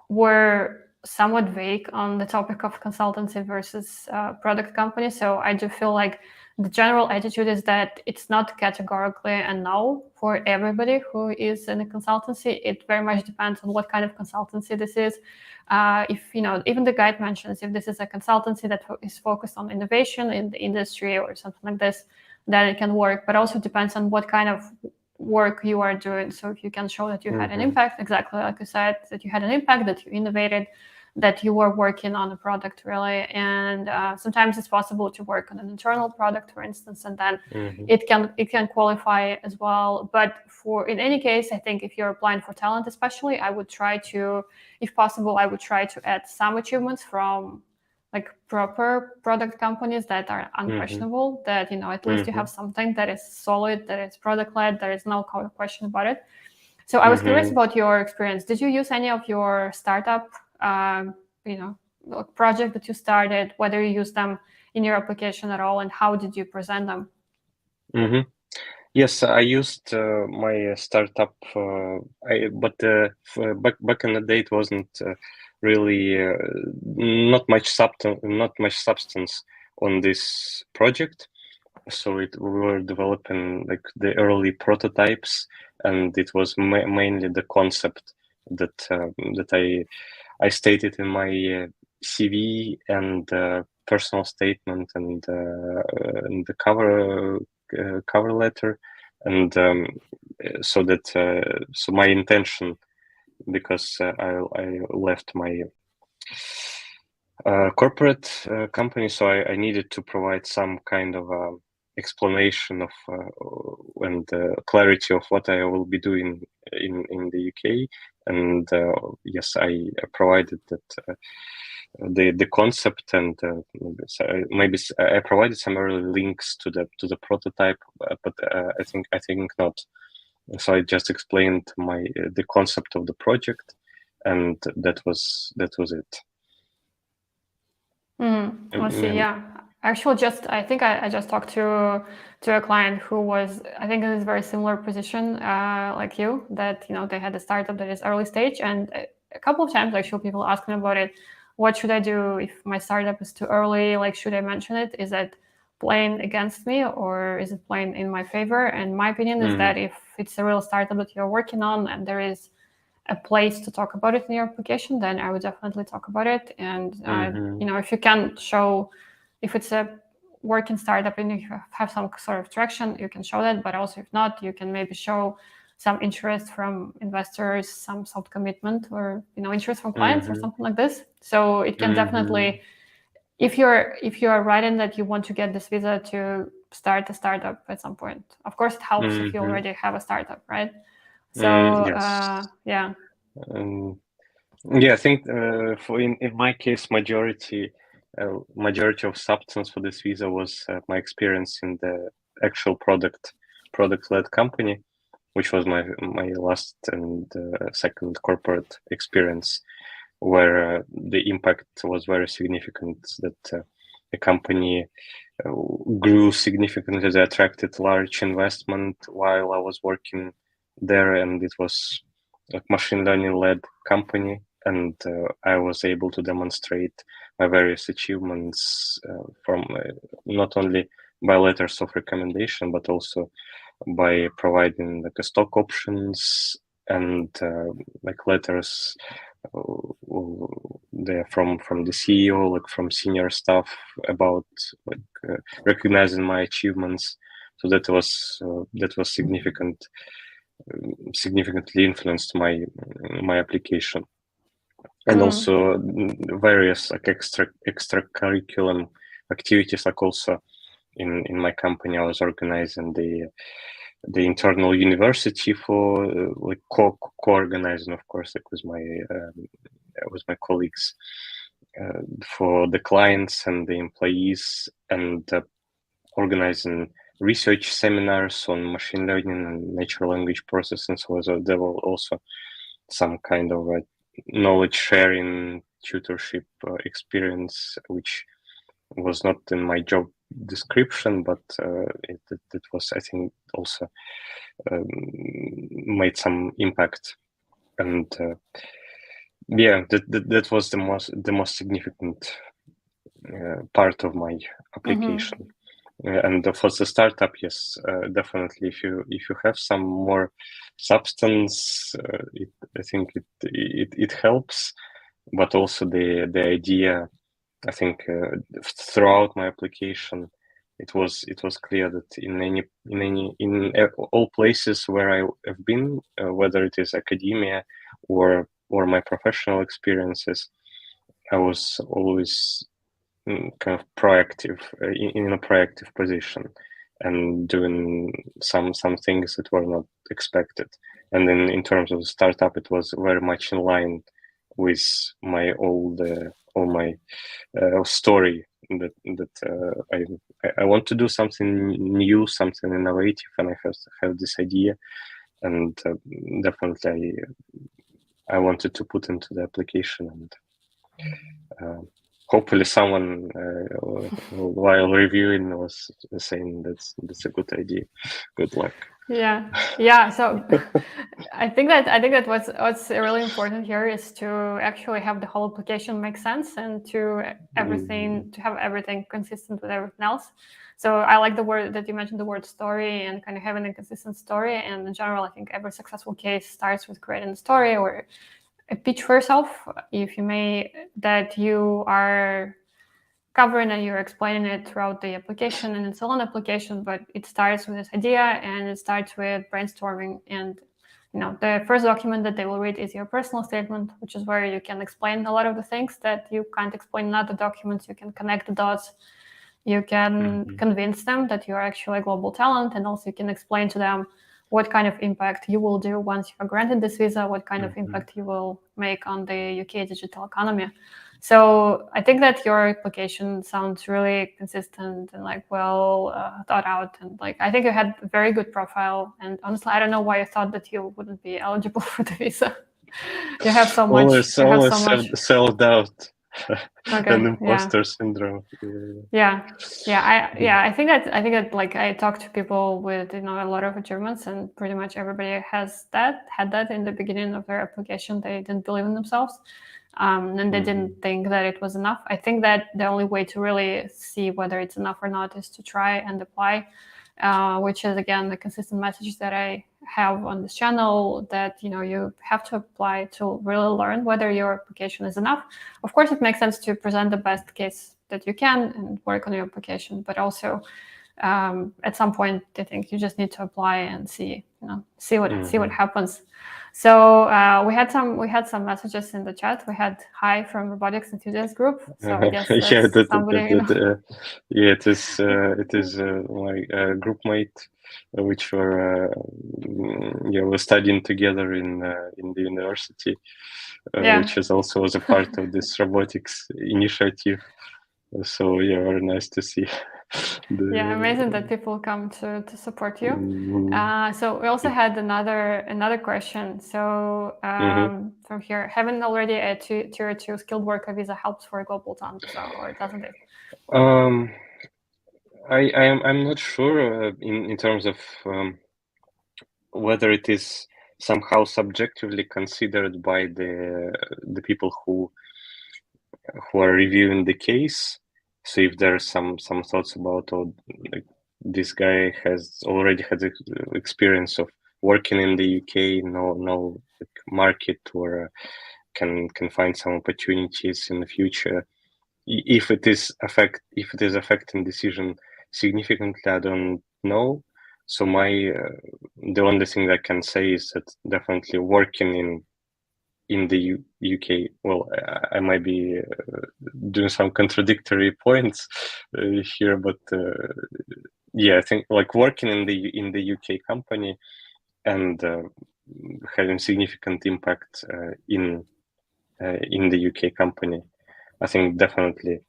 were somewhat vague on the topic of consultancy versus product company. So I do feel like the general attitude is that it's not categorically a no for everybody who is in a consultancy. It very much depends on what kind of consultancy this is. If, even the guide mentions, if this is a consultancy that is focused on innovation in the industry or something like this, then it can work. But also depends on what kind of work you are doing. So if you can show that you had an impact, exactly like you said, that you had an impact, that you innovated, that you were working on a product really. And sometimes it's possible to work on an internal product, for instance, and then it can qualify as well. But in any case, I think if you're applying for talent, especially, I would try to, if possible, I would try to add some achievements from like proper product companies that are unquestionable, that, at least you have something that is solid, that is product-led, there is no question about it. So I was curious about your experience. Did you use any of your startup project that you started, whether you use them in your application at all, and how did you present them? Yes, I used my startup, but back in the day it wasn't really not much substance on this project. So we were developing like the early prototypes, and it was mainly the concept that I stated in my CV and personal statement and the cover letter, and so my intention, because I left my corporate company, so I needed to provide some kind of explanation of and clarity of what I will be doing in the UK, and yes, I provided that the concept, and maybe I provided some early links to the prototype, but I think not. So I just explained the concept of the project, and that was it. Let's see. Yeah, actually, I think I just talked to a client who was, I think, in this very similar position like you, that they had a startup that is early stage, and a couple of times actually people ask me about it. What should I do if my startup is too early? Like, should I mention it? Is it playing against me, or is it playing in my favor? And my opinion is that if it's a real startup that you're working on and there is a place to talk about it in your application, then I would definitely talk about it. And if you can show, if it's a work in startup and you have some sort of traction, you can show that. But also, if not, you can maybe show some interest from investors, some soft commitment, or interest from clients or something like this. So it can definitely, if you're writing that you want to get this visa to start a startup at some point, of course it helps if you already have a startup, right? So Yes. yeah. Yeah, I think for in my case, majority of substance for this visa was my experience in the actual product-led company, which was my last and second corporate experience, where the impact was very significant. That the company grew significantly. They attracted large investment while I was working there, and it was a machine learning-led company. And I was able to demonstrate my various achievements from not only by letters of recommendation, but also by providing like a stock options and like letters there from the CEO, like from senior staff, about like recognizing my achievements. So that was significantly influenced my application. And also various like extracurriculum activities, like also in my company I was organizing the internal university for like co-organizing, of course, like with my colleagues for the clients and the employees, and organizing research seminars on machine learning and natural language processing. So there were also some kind of knowledge sharing tutorship experience, which was not in my job description, but it was, I think, also made some impact. And yeah, that was the most significant part of my application. And for the startup, yes, definitely. If you have some more substance, I think it helps. But also the idea, I think, throughout my application, it was clear that in all places where I have been, whether it is academia or my professional experiences, I was always kind of proactive, in a proactive position, and doing some things that were not expected. And then in terms of the startup, it was very much in line with my all my story that I want to do something new, something innovative, and I have this idea, and definitely I wanted to put into the application. And hopefully someone while reviewing was saying that's a good idea. Good luck. Yeah. So I think that what's really important here is to actually have the whole application make sense, and to have everything consistent with everything else. So I like the word that you mentioned, the word story, and kind of having a consistent story. And in general, I think every successful case starts with creating a story or a pitch for yourself, if you may, that you are covering and you're explaining it throughout the application. And it's a long application, but it starts with this idea, and it starts with brainstorming. And the first document that they will read is your personal statement, which is where you can explain a lot of the things that you can't explain in other documents. You can connect the dots. You can convince them that you're actually a global talent, and also you can explain to them what kind of impact you will do once you are granted this visa, what kind of impact you will make on the UK digital economy. So I think that your application sounds really consistent and well thought out, and I think you had a very good profile. And honestly, I don't know why you thought that you wouldn't be eligible for the visa. You have so much. Always self-doubt. Okay, and imposter syndrome. I think that I talked to people with a lot of achievements, and pretty much everybody had that in the beginning of their application. They didn't believe in themselves, and they didn't think that it was enough. I think that the only way to really see whether it's enough or not is to try and apply, which is again the consistent message that I have on this channel, that you have to apply to really learn whether your application is enough. Of course, it makes sense to present the best case that you can and work on your application, but also at some point I think you just need to apply and see what happens. So we had some messages in the chat. We had hi from robotics enthusiast group. So I guess somebody. It is my group mate, which were studying together in the university, which is also as a part of this robotics initiative. So very nice to see. Amazing that people come to support you. So we also had another question. So from here, having already a tier 2 skilled worker visa helps for a global talent visa, or doesn't it? I'm not sure in terms of whether it is somehow subjectively considered by the people who are reviewing the case. So if there's some thoughts about, this guy has already had the experience of working in the UK, no market, or can find some opportunities in the future. If it is affecting decision significantly, I don't know. So the only thing I can say is that definitely working in the UK, well, I might be doing some contradictory points here, but I think like working in the UK company and having significant impact in the UK company, I think definitely,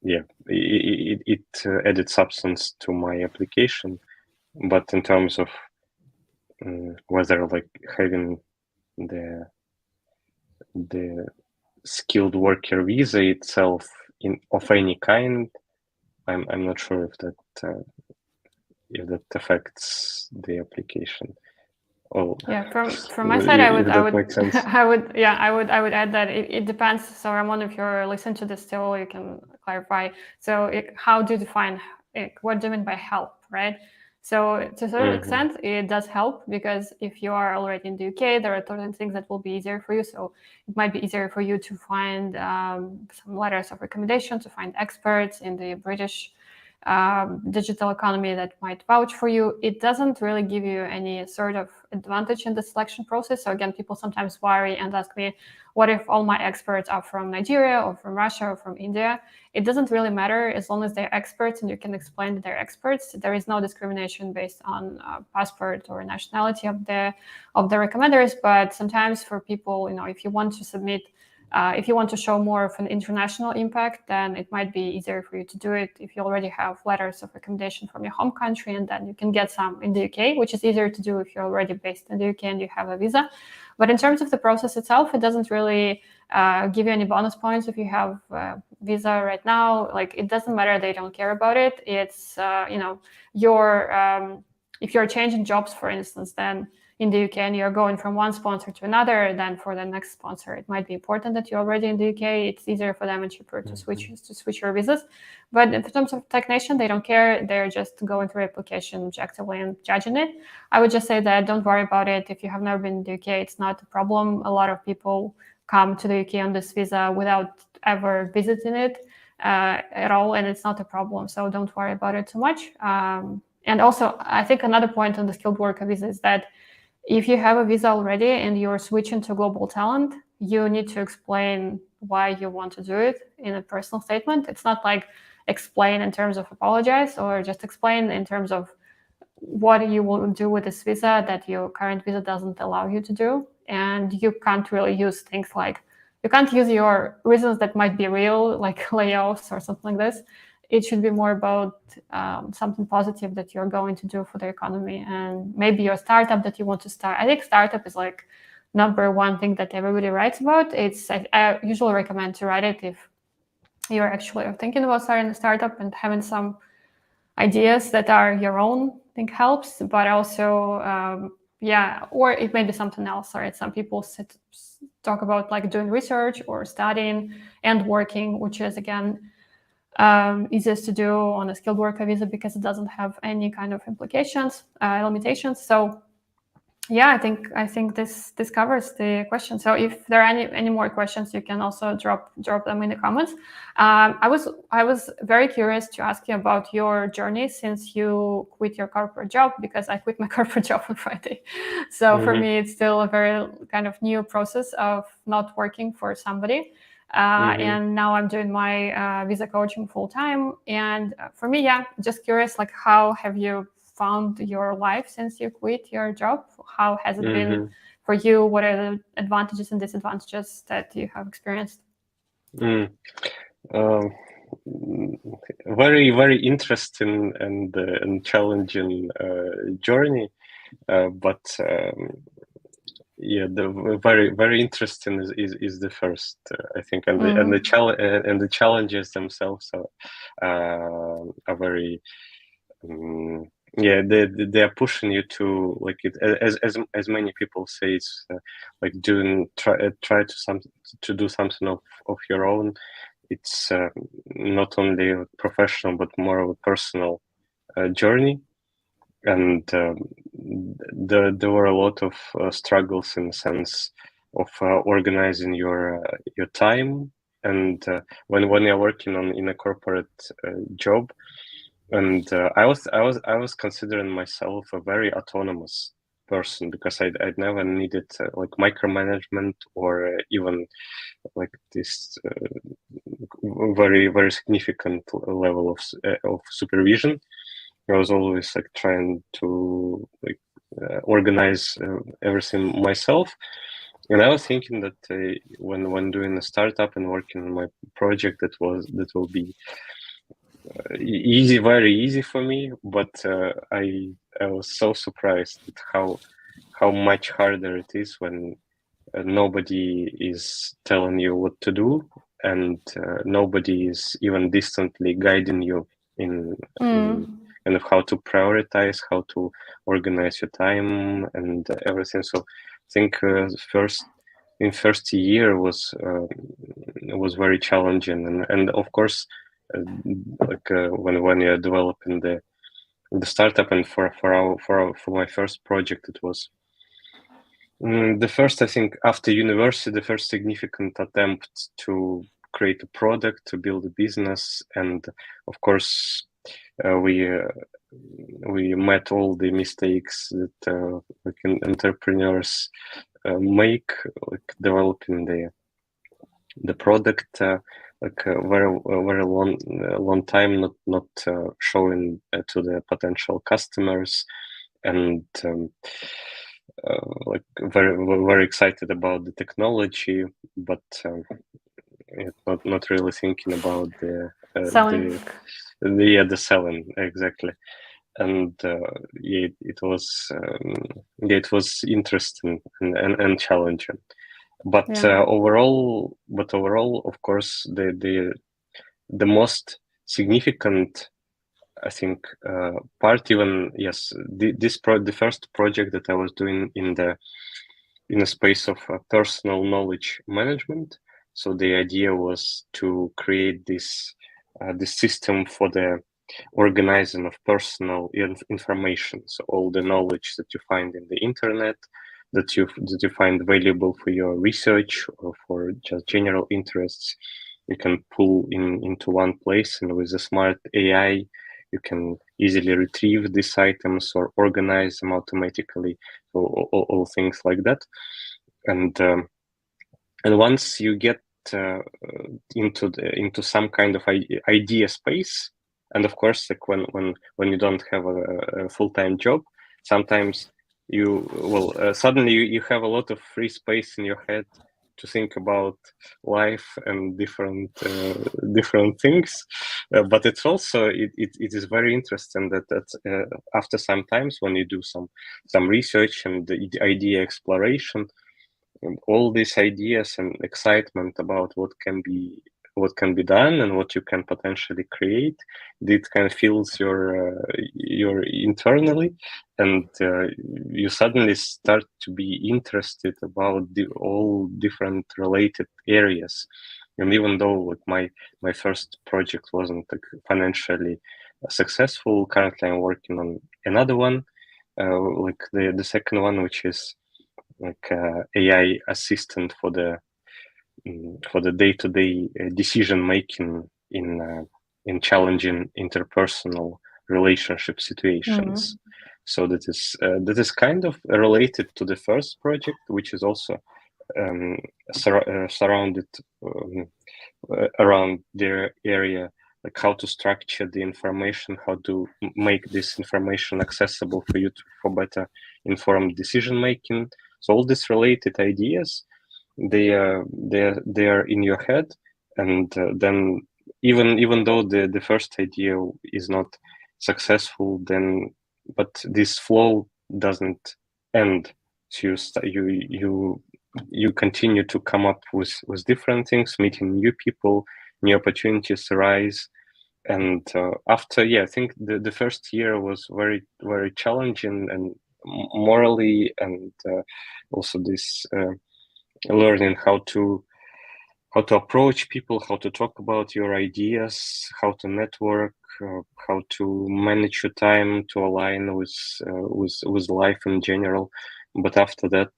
it added substance to my application. But in terms of whether like having the skilled worker visa itself of any kind, I'm not sure if that affects the application. Oh, from my side, I would add that it depends. So Ramon, if you're listening to this still, you can clarify. So how do you define what do you mean by help, right? So to a certain extent, it does help, because if you are already in the UK, there are certain things that will be easier for you. So it might be easier for you to find some letters of recommendation, to find experts in the British digital economy that might vouch for you. It doesn't really give you any sort of advantage in the selection process. So again, people sometimes worry and ask me, what if all my experts are from Nigeria or from Russia or from India? It doesn't really matter as long as they're experts and you can explain that they're experts. There is no discrimination based on passport or nationality of the recommenders. But sometimes for people, if you want to submit, if you want to show more of an international impact, then it might be easier for you to do it if you already have letters of recommendation from your home country, and then you can get some in the UK, which is easier to do if you're already based in the UK and you have a visa. But in terms of the process itself, it doesn't really give you any bonus points if you have a visa right now. Like, it doesn't matter, they don't care about it. It's, if you're changing jobs, for instance, then in the UK and you're going from one sponsor to another, then for the next sponsor, it might be important that you're already in the UK. It's easier for them and cheaper to switch your visas. But in terms of technician, they don't care. They're just going through application objectively and judging it. I would just say that don't worry about it. If you have never been in the UK, it's not a problem. A lot of people come to the UK on this visa without ever visiting it at all, and it's not a problem. So don't worry about it too much. And also, I think another point on the skilled worker visa is that if you have a visa already and you're switching to global talent, you need to explain why you want to do it in a personal statement. It's not like explain in terms of apologize, or just explain in terms of what you will do with this visa that your current visa doesn't allow you to do. And you can't really use things like, you can't use your reasons that might be real, like layoffs or something like this. It should be more about something positive that you're going to do for the economy, and maybe your startup that you want to start. I think startup is like number one thing that everybody writes about. I usually recommend to write it if you're actually thinking about starting a startup, and having some ideas that are your own, I think helps. But also, or it may be something else. Right? Some people talk about like doing research or studying and working, which is again easiest to do on a skilled worker visa because it doesn't have any kind of limitations. So Yeah, I think this covers the question. So if there are any more questions, you can also drop them in the comments. I was very curious to ask you about your journey since you quit your corporate job, because I quit my corporate job on Friday. So for me, it's still a very kind of new process of not working for somebody. And now I'm doing my visa coaching full time. And for me, yeah, just curious, like, how have you found your life since you quit your job? How has it been for you? What are the advantages and disadvantages that you have experienced? Very, very interesting and challenging journey, but yeah, the very, very interesting is the first, I think, and the challenges themselves are very yeah, they are pushing you to, like, it as many people say, it's like try to do something of your own. It's not only a professional but more of a personal journey, and there were a lot of struggles in the sense of organizing your time, and when you're working in a corporate job. And I was considering myself a very autonomous person, because I'd never needed like micromanagement or even like this very, very significant level of supervision. I was always like trying to like organize everything myself. And I was thinking that when doing a startup and working on my project, that will be easy, very easy for me. But I was so surprised at how much harder it is when nobody is telling you what to do, and nobody is even distantly guiding you in kind of how to prioritize, how to organize your time and everything. So I think first year was very challenging, and of course, like when you're developing the startup, and for my first project, it was the first, I think, after university, the first significant attempt to create a product, to build a business. And of course, we met all the mistakes that like entrepreneurs make, like developing the product, like very long time, not showing to the potential customers, and like very excited about the technology, but not really thinking about Selling. the selling, exactly. And yeah, it was interesting and challenging. But overall, of course, the most significant, I think, part, even, yes, the first project that I was doing in a space of personal knowledge management. So the idea was to create this system for the organizing of personal information. So all the knowledge that you find in the internet, that you find valuable for your research or for just general interests, you can pull into one place, and with a smart AI, you can easily retrieve these items or organize them automatically. So all things like that. And once you get into some kind of idea space, and of course, like when you don't have a full-time job, sometimes suddenly you have a lot of free space in your head to think about life and different things. But it's also it is very interesting that after some times, when you do some research and the idea exploration, and all these ideas and excitement about what can be done and what you can potentially create, it kind of fills your internally, and you suddenly start to be interested about all different related areas. And even though, like, my first project wasn't like financially successful, currently I'm working on another one, like the second one, which is like AI assistant for the day-to-day decision making in challenging interpersonal relationship situations. So that is kind of related to the first project, which is also surrounded around their area, like how to structure the information, how to make this information accessible for you for better informed decision making. So all these related ideas, they are in your head, and then even though the first idea is not successful, then but this flow doesn't end. So you continue to come up with different things, meeting new people, new opportunities arise. And after, I think the first year was very, very challenging, and morally, and also this learning how to approach people, how to talk about your ideas, how to network, how to manage your time to align with life in general. But after that,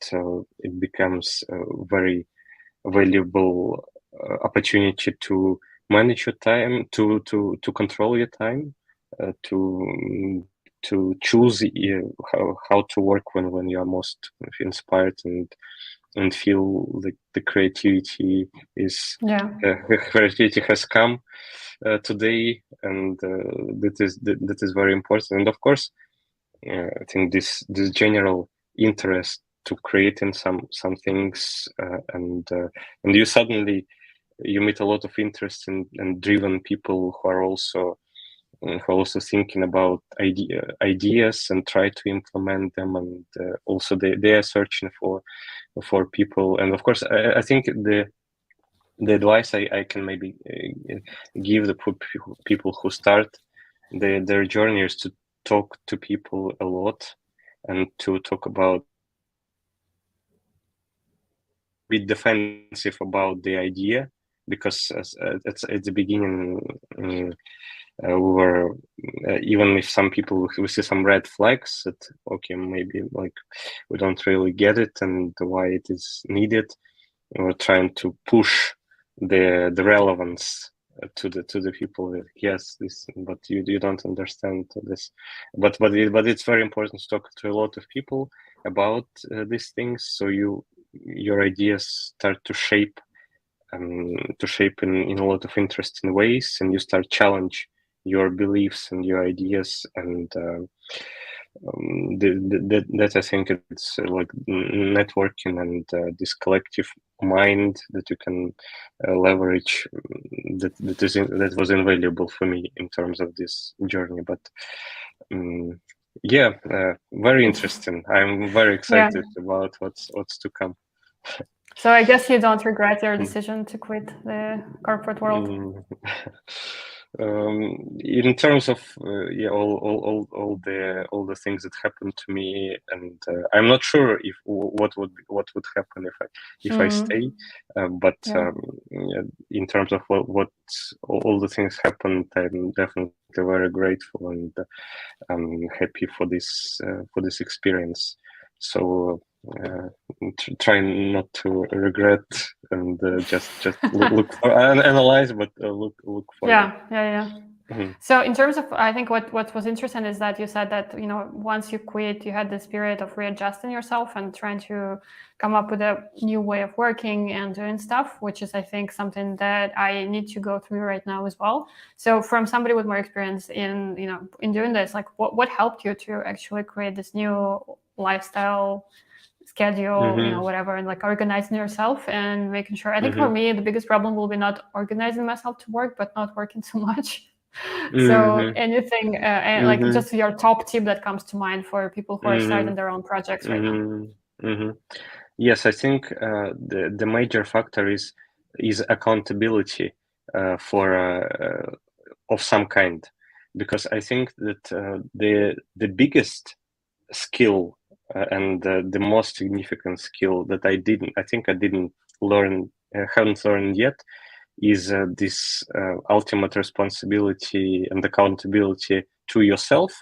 it becomes a very valuable opportunity to manage your time, to control your time, to choose how to work when you are most inspired, and feel like the creativity is creativity has come today, and that is very important. And of course, I think this general interest to creating some things, and you suddenly you meet a lot of interest and driven people who are also thinking about ideas and try to implement them, and also they are searching for people. And of course, I think the advice I can maybe give the people who start their journey is to talk to people a lot, and to talk about, be defensive about the idea, because at the beginning we were even if some people, we see some red flags that okay, maybe like we don't really get it and why it is needed. We're trying to push the relevance to the people that yes, this, but you don't understand this. But it's very important to talk to a lot of people about these things, so your ideas start to shape in a lot of interesting ways, and you start challenge your beliefs and your ideas, and that I think it's like networking and this collective mind that you can leverage, that was invaluable for me in terms of this journey. But very interesting. I'm very excited about what's to come. So I guess you don't regret your decision to quit the corporate world. In terms of all the things that happened to me, and I'm not sure if what would happen if I stay, but in terms of what all the things happened, I'm definitely very grateful, and I'm happy for this experience. So try not to regret, and just look for analyze, but look for So in terms of, I think what was interesting is that you said that once you quit, you had this period of readjusting yourself and trying to come up with a new way of working and doing stuff, which is, I think, something that I need to go through right now as well. So from somebody with more experience in doing this, like what helped you to actually create this new lifestyle schedule, whatever, and like organizing yourself and making sure. I think for me, the biggest problem will be not organizing myself to work, but not working too much. So anything, and like just your top tip that comes to mind for people who are starting their own projects right now. Yes, I think the major factor is accountability of some kind, because I think that the biggest skill and the most significant skill that I didn't learn, haven't learned yet, is this ultimate responsibility and accountability to yourself,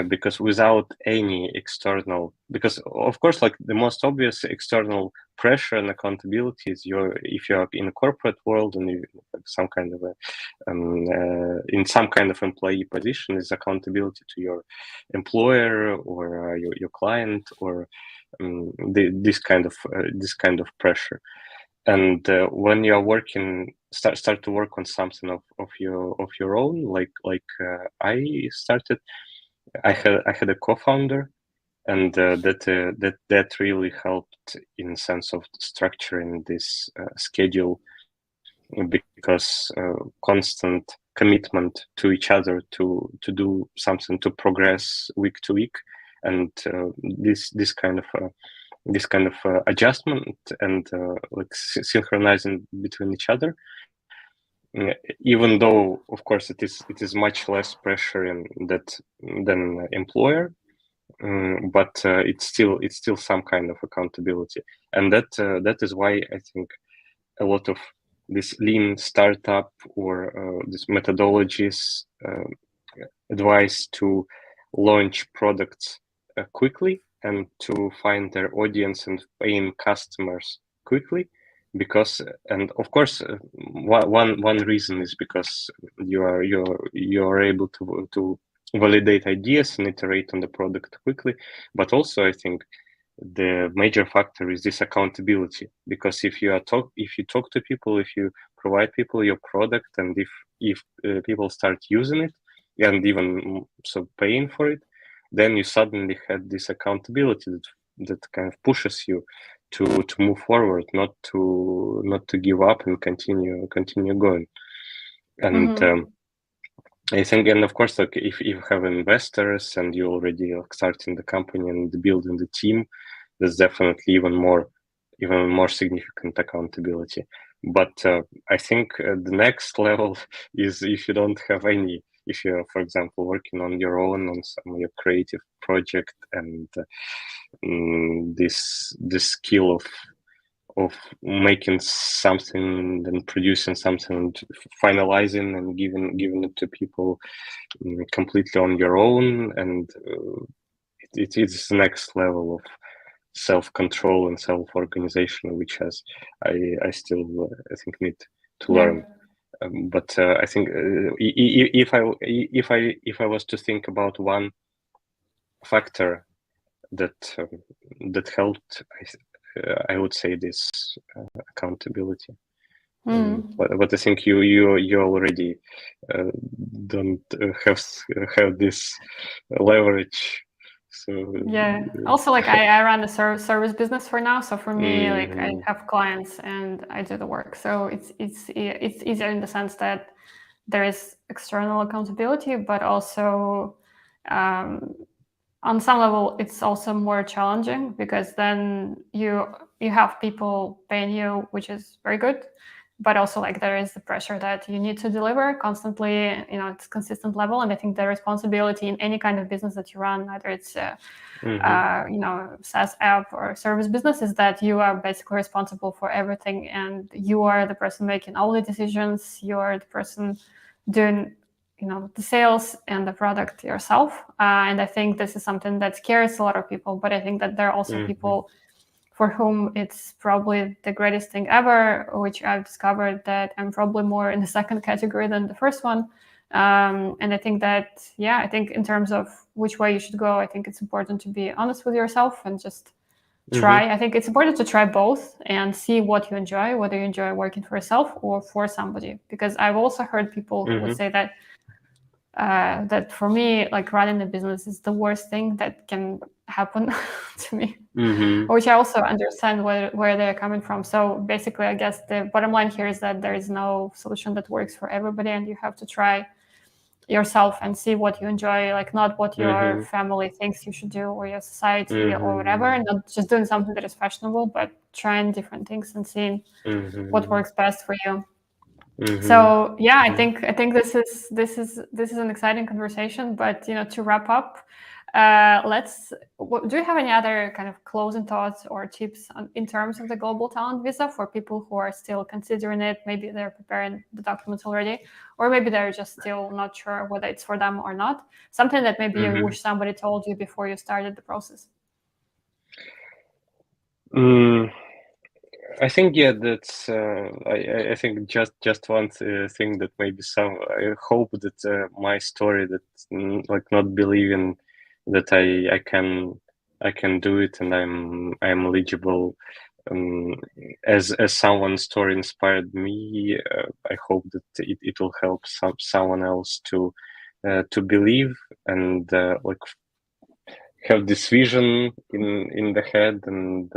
because without any external, because of course, like the most obvious external pressure and accountability is if you're in a corporate world and you have some kind of in some kind of employee position, is accountability to your employer or your client, or this kind of pressure. And when you are working, start to work on something of your own, like I started. I had a co-founder, and that really helped in sense of structuring this schedule, because constant commitment to each other to do something, to progress week to week, and this kind of adjustment and like synchronizing between each other. Even though, of course, it is much less pressure in that than employer, but it's still some kind of accountability, and that is why I think a lot of this lean startup or these methodologies advise to launch products quickly and to find their audience and paying customers quickly, because, and of course, one reason is because you are able to validate ideas and iterate on the product quickly, but also I think the major factor is this accountability, because if you talk to people, if you provide people your product, and if people start using it and even so paying for it, then you suddenly had this accountability that kind of pushes you to move forward, not to give up and continue going. And I think, and of course, like if you have investors and you already are starting the company and building the team, there's definitely even more significant accountability. But I think the next level is if you don't have any, if you're, for example, working on your own on some of your creative project, and this skill of making something and producing something and finalizing and giving it to people completely on your own, and it is the next level of self-control and self-organization, which has I still I think need to learn. But I think if I was to think about one factor that helped, I would say this accountability. But I think you already don't have this leverage. So yeah. Also, like I run a service business for now, so for me, like I have clients and I do the work. So it's easier in the sense that there is external accountability, but also on some level it's also more challenging, because then you have people paying you, which is very good, but also like there is the pressure that you need to deliver constantly, it's consistent level. And I think the responsibility in any kind of business that you run, either it's SaaS app or service business, is that you are basically responsible for everything, and you are the person making all the decisions. You are the person doing the sales and the product yourself. And I think this is something that scares a lot of people, but I think that there are also people for whom it's probably the greatest thing ever, which I've discovered that I'm probably more in the second category than the first one. And I think that, I think in terms of which way you should go, I think it's important to be honest with yourself and just try. I think it's important to try both and see what you enjoy, whether you enjoy working for yourself or for somebody. Because I've also heard people who would say that that for me, like running a business is the worst thing that can happen to me, which I also understand where they're coming from. So basically, I guess the bottom line here is that there is no solution that works for everybody, and you have to try yourself and see what you enjoy, like not what your family thinks you should do or your society or whatever, and not just doing something that is fashionable, but trying different things and seeing what works best for you. So I think this is an exciting conversation. But to wrap up, Do you have any other kind of closing thoughts or tips in terms of the global talent visa for people who are still considering it? Maybe they're preparing the documents already, or maybe they're just still not sure whether it's for them or not. Something that maybe you wish somebody told you before you started the process. I think that's. I think just one thing that maybe I hope that my story that like not believing that I can do it and I'm eligible. As someone's story inspired me, I hope that it will help someone else to believe and like have this vision in the head and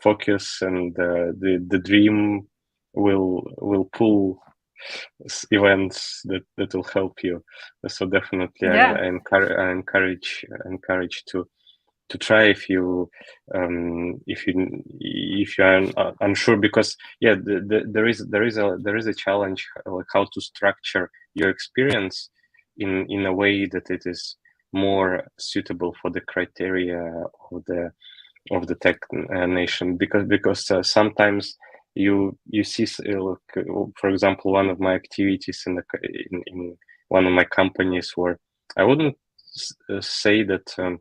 focus, and the dream will pull events that will help you. So definitely, I encourage to try if you are unsure, because there is a challenge, like how to structure your experience in a way that it is more suitable for the criteria of the tech nation, because sometimes you see for example, one of my activities in one of my companies where I wouldn't say that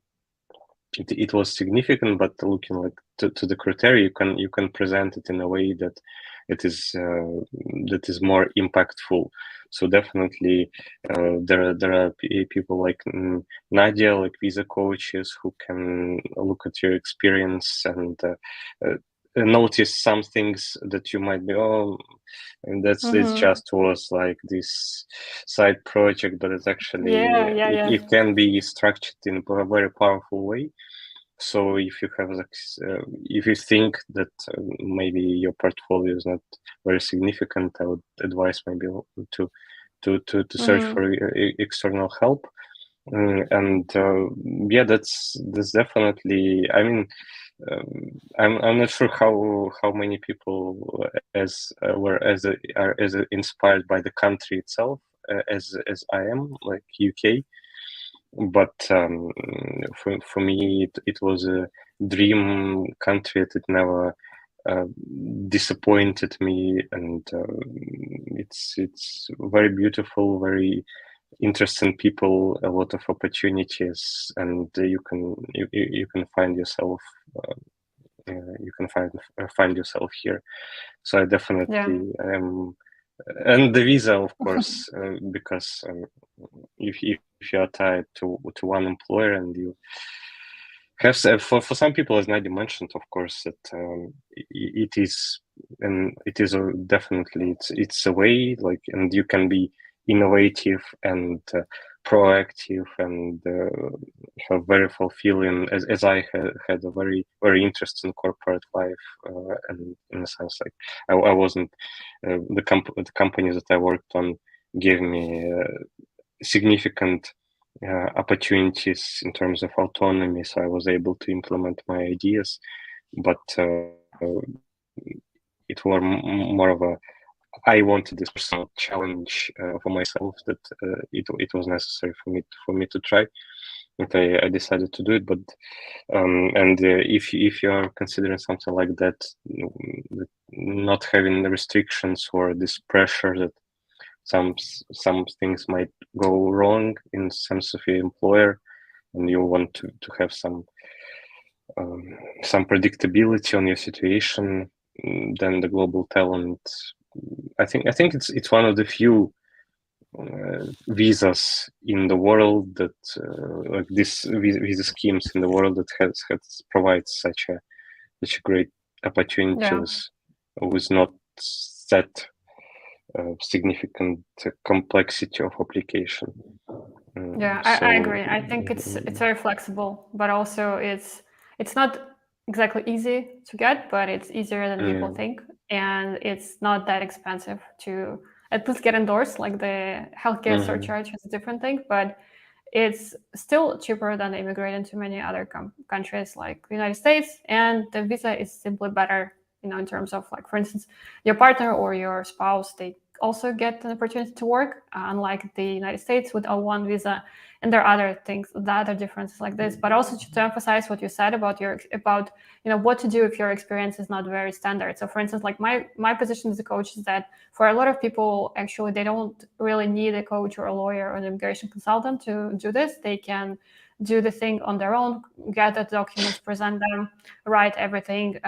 it was significant, but looking like to the criteria, you can present it in a way that it is more impactful. So definitely there are people like Nadia, like visa coaches, who can look at your experience and notice some things that you might be, and it just was like this side project, but it's actually it can be structured in a very powerful way. So if you have if you think that maybe your portfolio is not very significant, I would advise maybe to search for external help. And that's definitely. I mean, I'm not sure how many people are as inspired by the country itself as I am, like UK. But for me, it was a dream country that never disappointed me, and it's very beautiful, very interesting people, a lot of opportunities, and you can find yourself. You can find yourself here. So I definitely am, and the visa, of course, because if you are tied to one employer and you have for some people, as Nadia mentioned, of course, that it is, and it is definitely it's a way, like, and you can be innovative and proactive and have very fulfilling, as I had a very interesting corporate life, and in a sense, like I wasn't the companies that I worked on gave me significant opportunities in terms of autonomy, so I was able to implement my ideas, but it were more of a, I wanted this personal challenge for myself, that it was necessary for me to try, and I decided to do it. But and if you are considering something like that, not having the restrictions or this pressure that some things might go wrong in sense of your employer, and you want to have some predictability on your situation, then the global talent, I think it's one of the few visas in the world that like this visa schemes in the world that has provides such a great opportunities with not set significant complexity of application. I agree. I think it's very flexible, but also it's not exactly easy to get, but it's easier than people think, and it's not that expensive to at least get endorsed. Like the healthcare surcharge is a different thing, but it's still cheaper than immigrating to many other countries like the United States, and the visa is simply better, in terms of, like, for instance, your partner or your spouse, they also get an opportunity to work, unlike the United States with O1 visa. And there are other things, the other differences like this. But also to emphasize what you said about what to do if your experience is not very standard. So for instance, like my position as a coach is that for a lot of people, actually, they don't really need a coach or a lawyer or an immigration consultant to do this. They can do the thing on their own, gather documents, present them, write everything.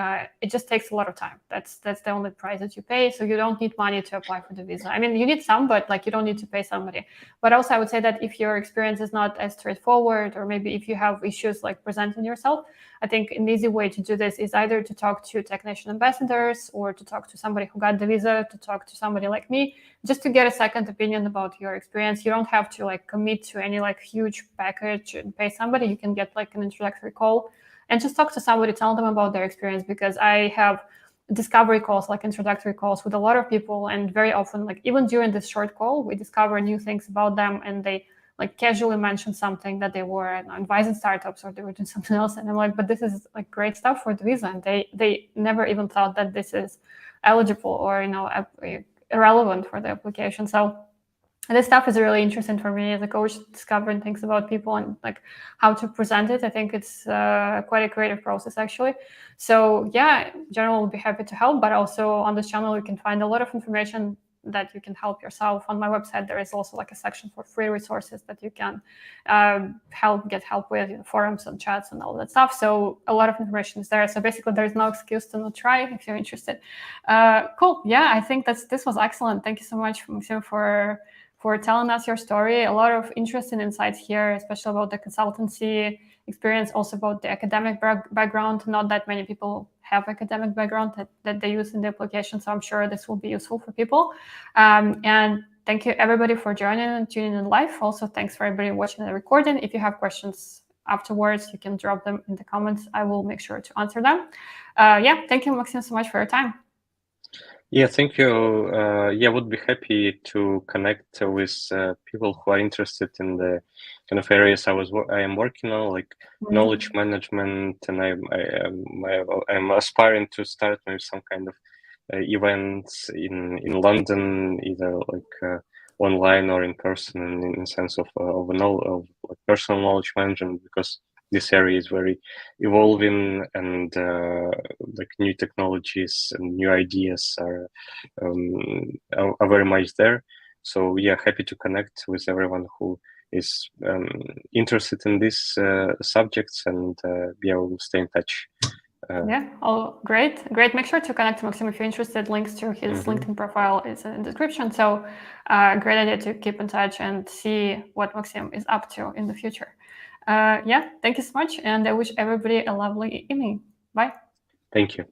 It just takes a lot of time. That's the only price that you pay. So you don't need money to apply for the visa. I mean, you need some, but like you don't need to pay somebody. But also I would say that if your experience is not as straightforward, or maybe if you have issues like presenting yourself, I think an easy way to do this is either to talk to technician ambassadors or to talk to somebody who got the visa, to talk to somebody like me, just to get a second opinion about your experience. You don't have to like commit to any like huge package and pay somebody. You can get like an introductory call and just talk to somebody, tell them about their experience, because I have discovery calls, like introductory calls with a lot of people, and very often, like even during this short call, we discover new things about them, and they like casually mention something that they were advising startups or they were doing something else, and I'm like, but this is like great stuff for the visa, and they never even thought that this is eligible or irrelevant for the application. So this stuff is really interesting for me as a coach, discovering things about people and like how to present it. I think it's quite a creative process, actually. So yeah, in general, we'll be happy to help, but also on this channel, you can find a lot of information that you can help yourself. On my website, there is also like a section for free resources that you can get help with, forums and chats and all that stuff. So a lot of information is there. So basically, there is no excuse to not try if you're interested. Cool. Yeah, I think this was excellent. Thank you so much, Maxim, for telling us your story. A lot of interesting insights here, especially about the consultancy experience, also about the academic background. Not that many people have academic background that they use in the application, so I'm sure this will be useful for people. And thank you everybody for joining and tuning in live. Also, thanks for everybody watching the recording. If you have questions afterwards, you can drop them in the comments. I will make sure to answer them. Yeah, thank you, Maxim, so much for your time. Yeah, thank you. Yeah, would be happy to connect with people who are interested in the kind of areas I am working on, like knowledge management, and I'm aspiring to start maybe some kind of events in London, either like online or in person, in sense of like personal knowledge management, because this area is very evolving, and like new technologies and new ideas are very much there. So yeah, happy to connect with everyone who is interested in these subjects, and yeah, we will stay in touch. Yeah, oh, great. Make sure to connect to Maxim if you're interested. Links to his LinkedIn profile is in the description. So great idea to keep in touch and see what Maxim is up to in the future. Yeah, thank you so much. And I wish everybody a lovely evening. Bye. Thank you.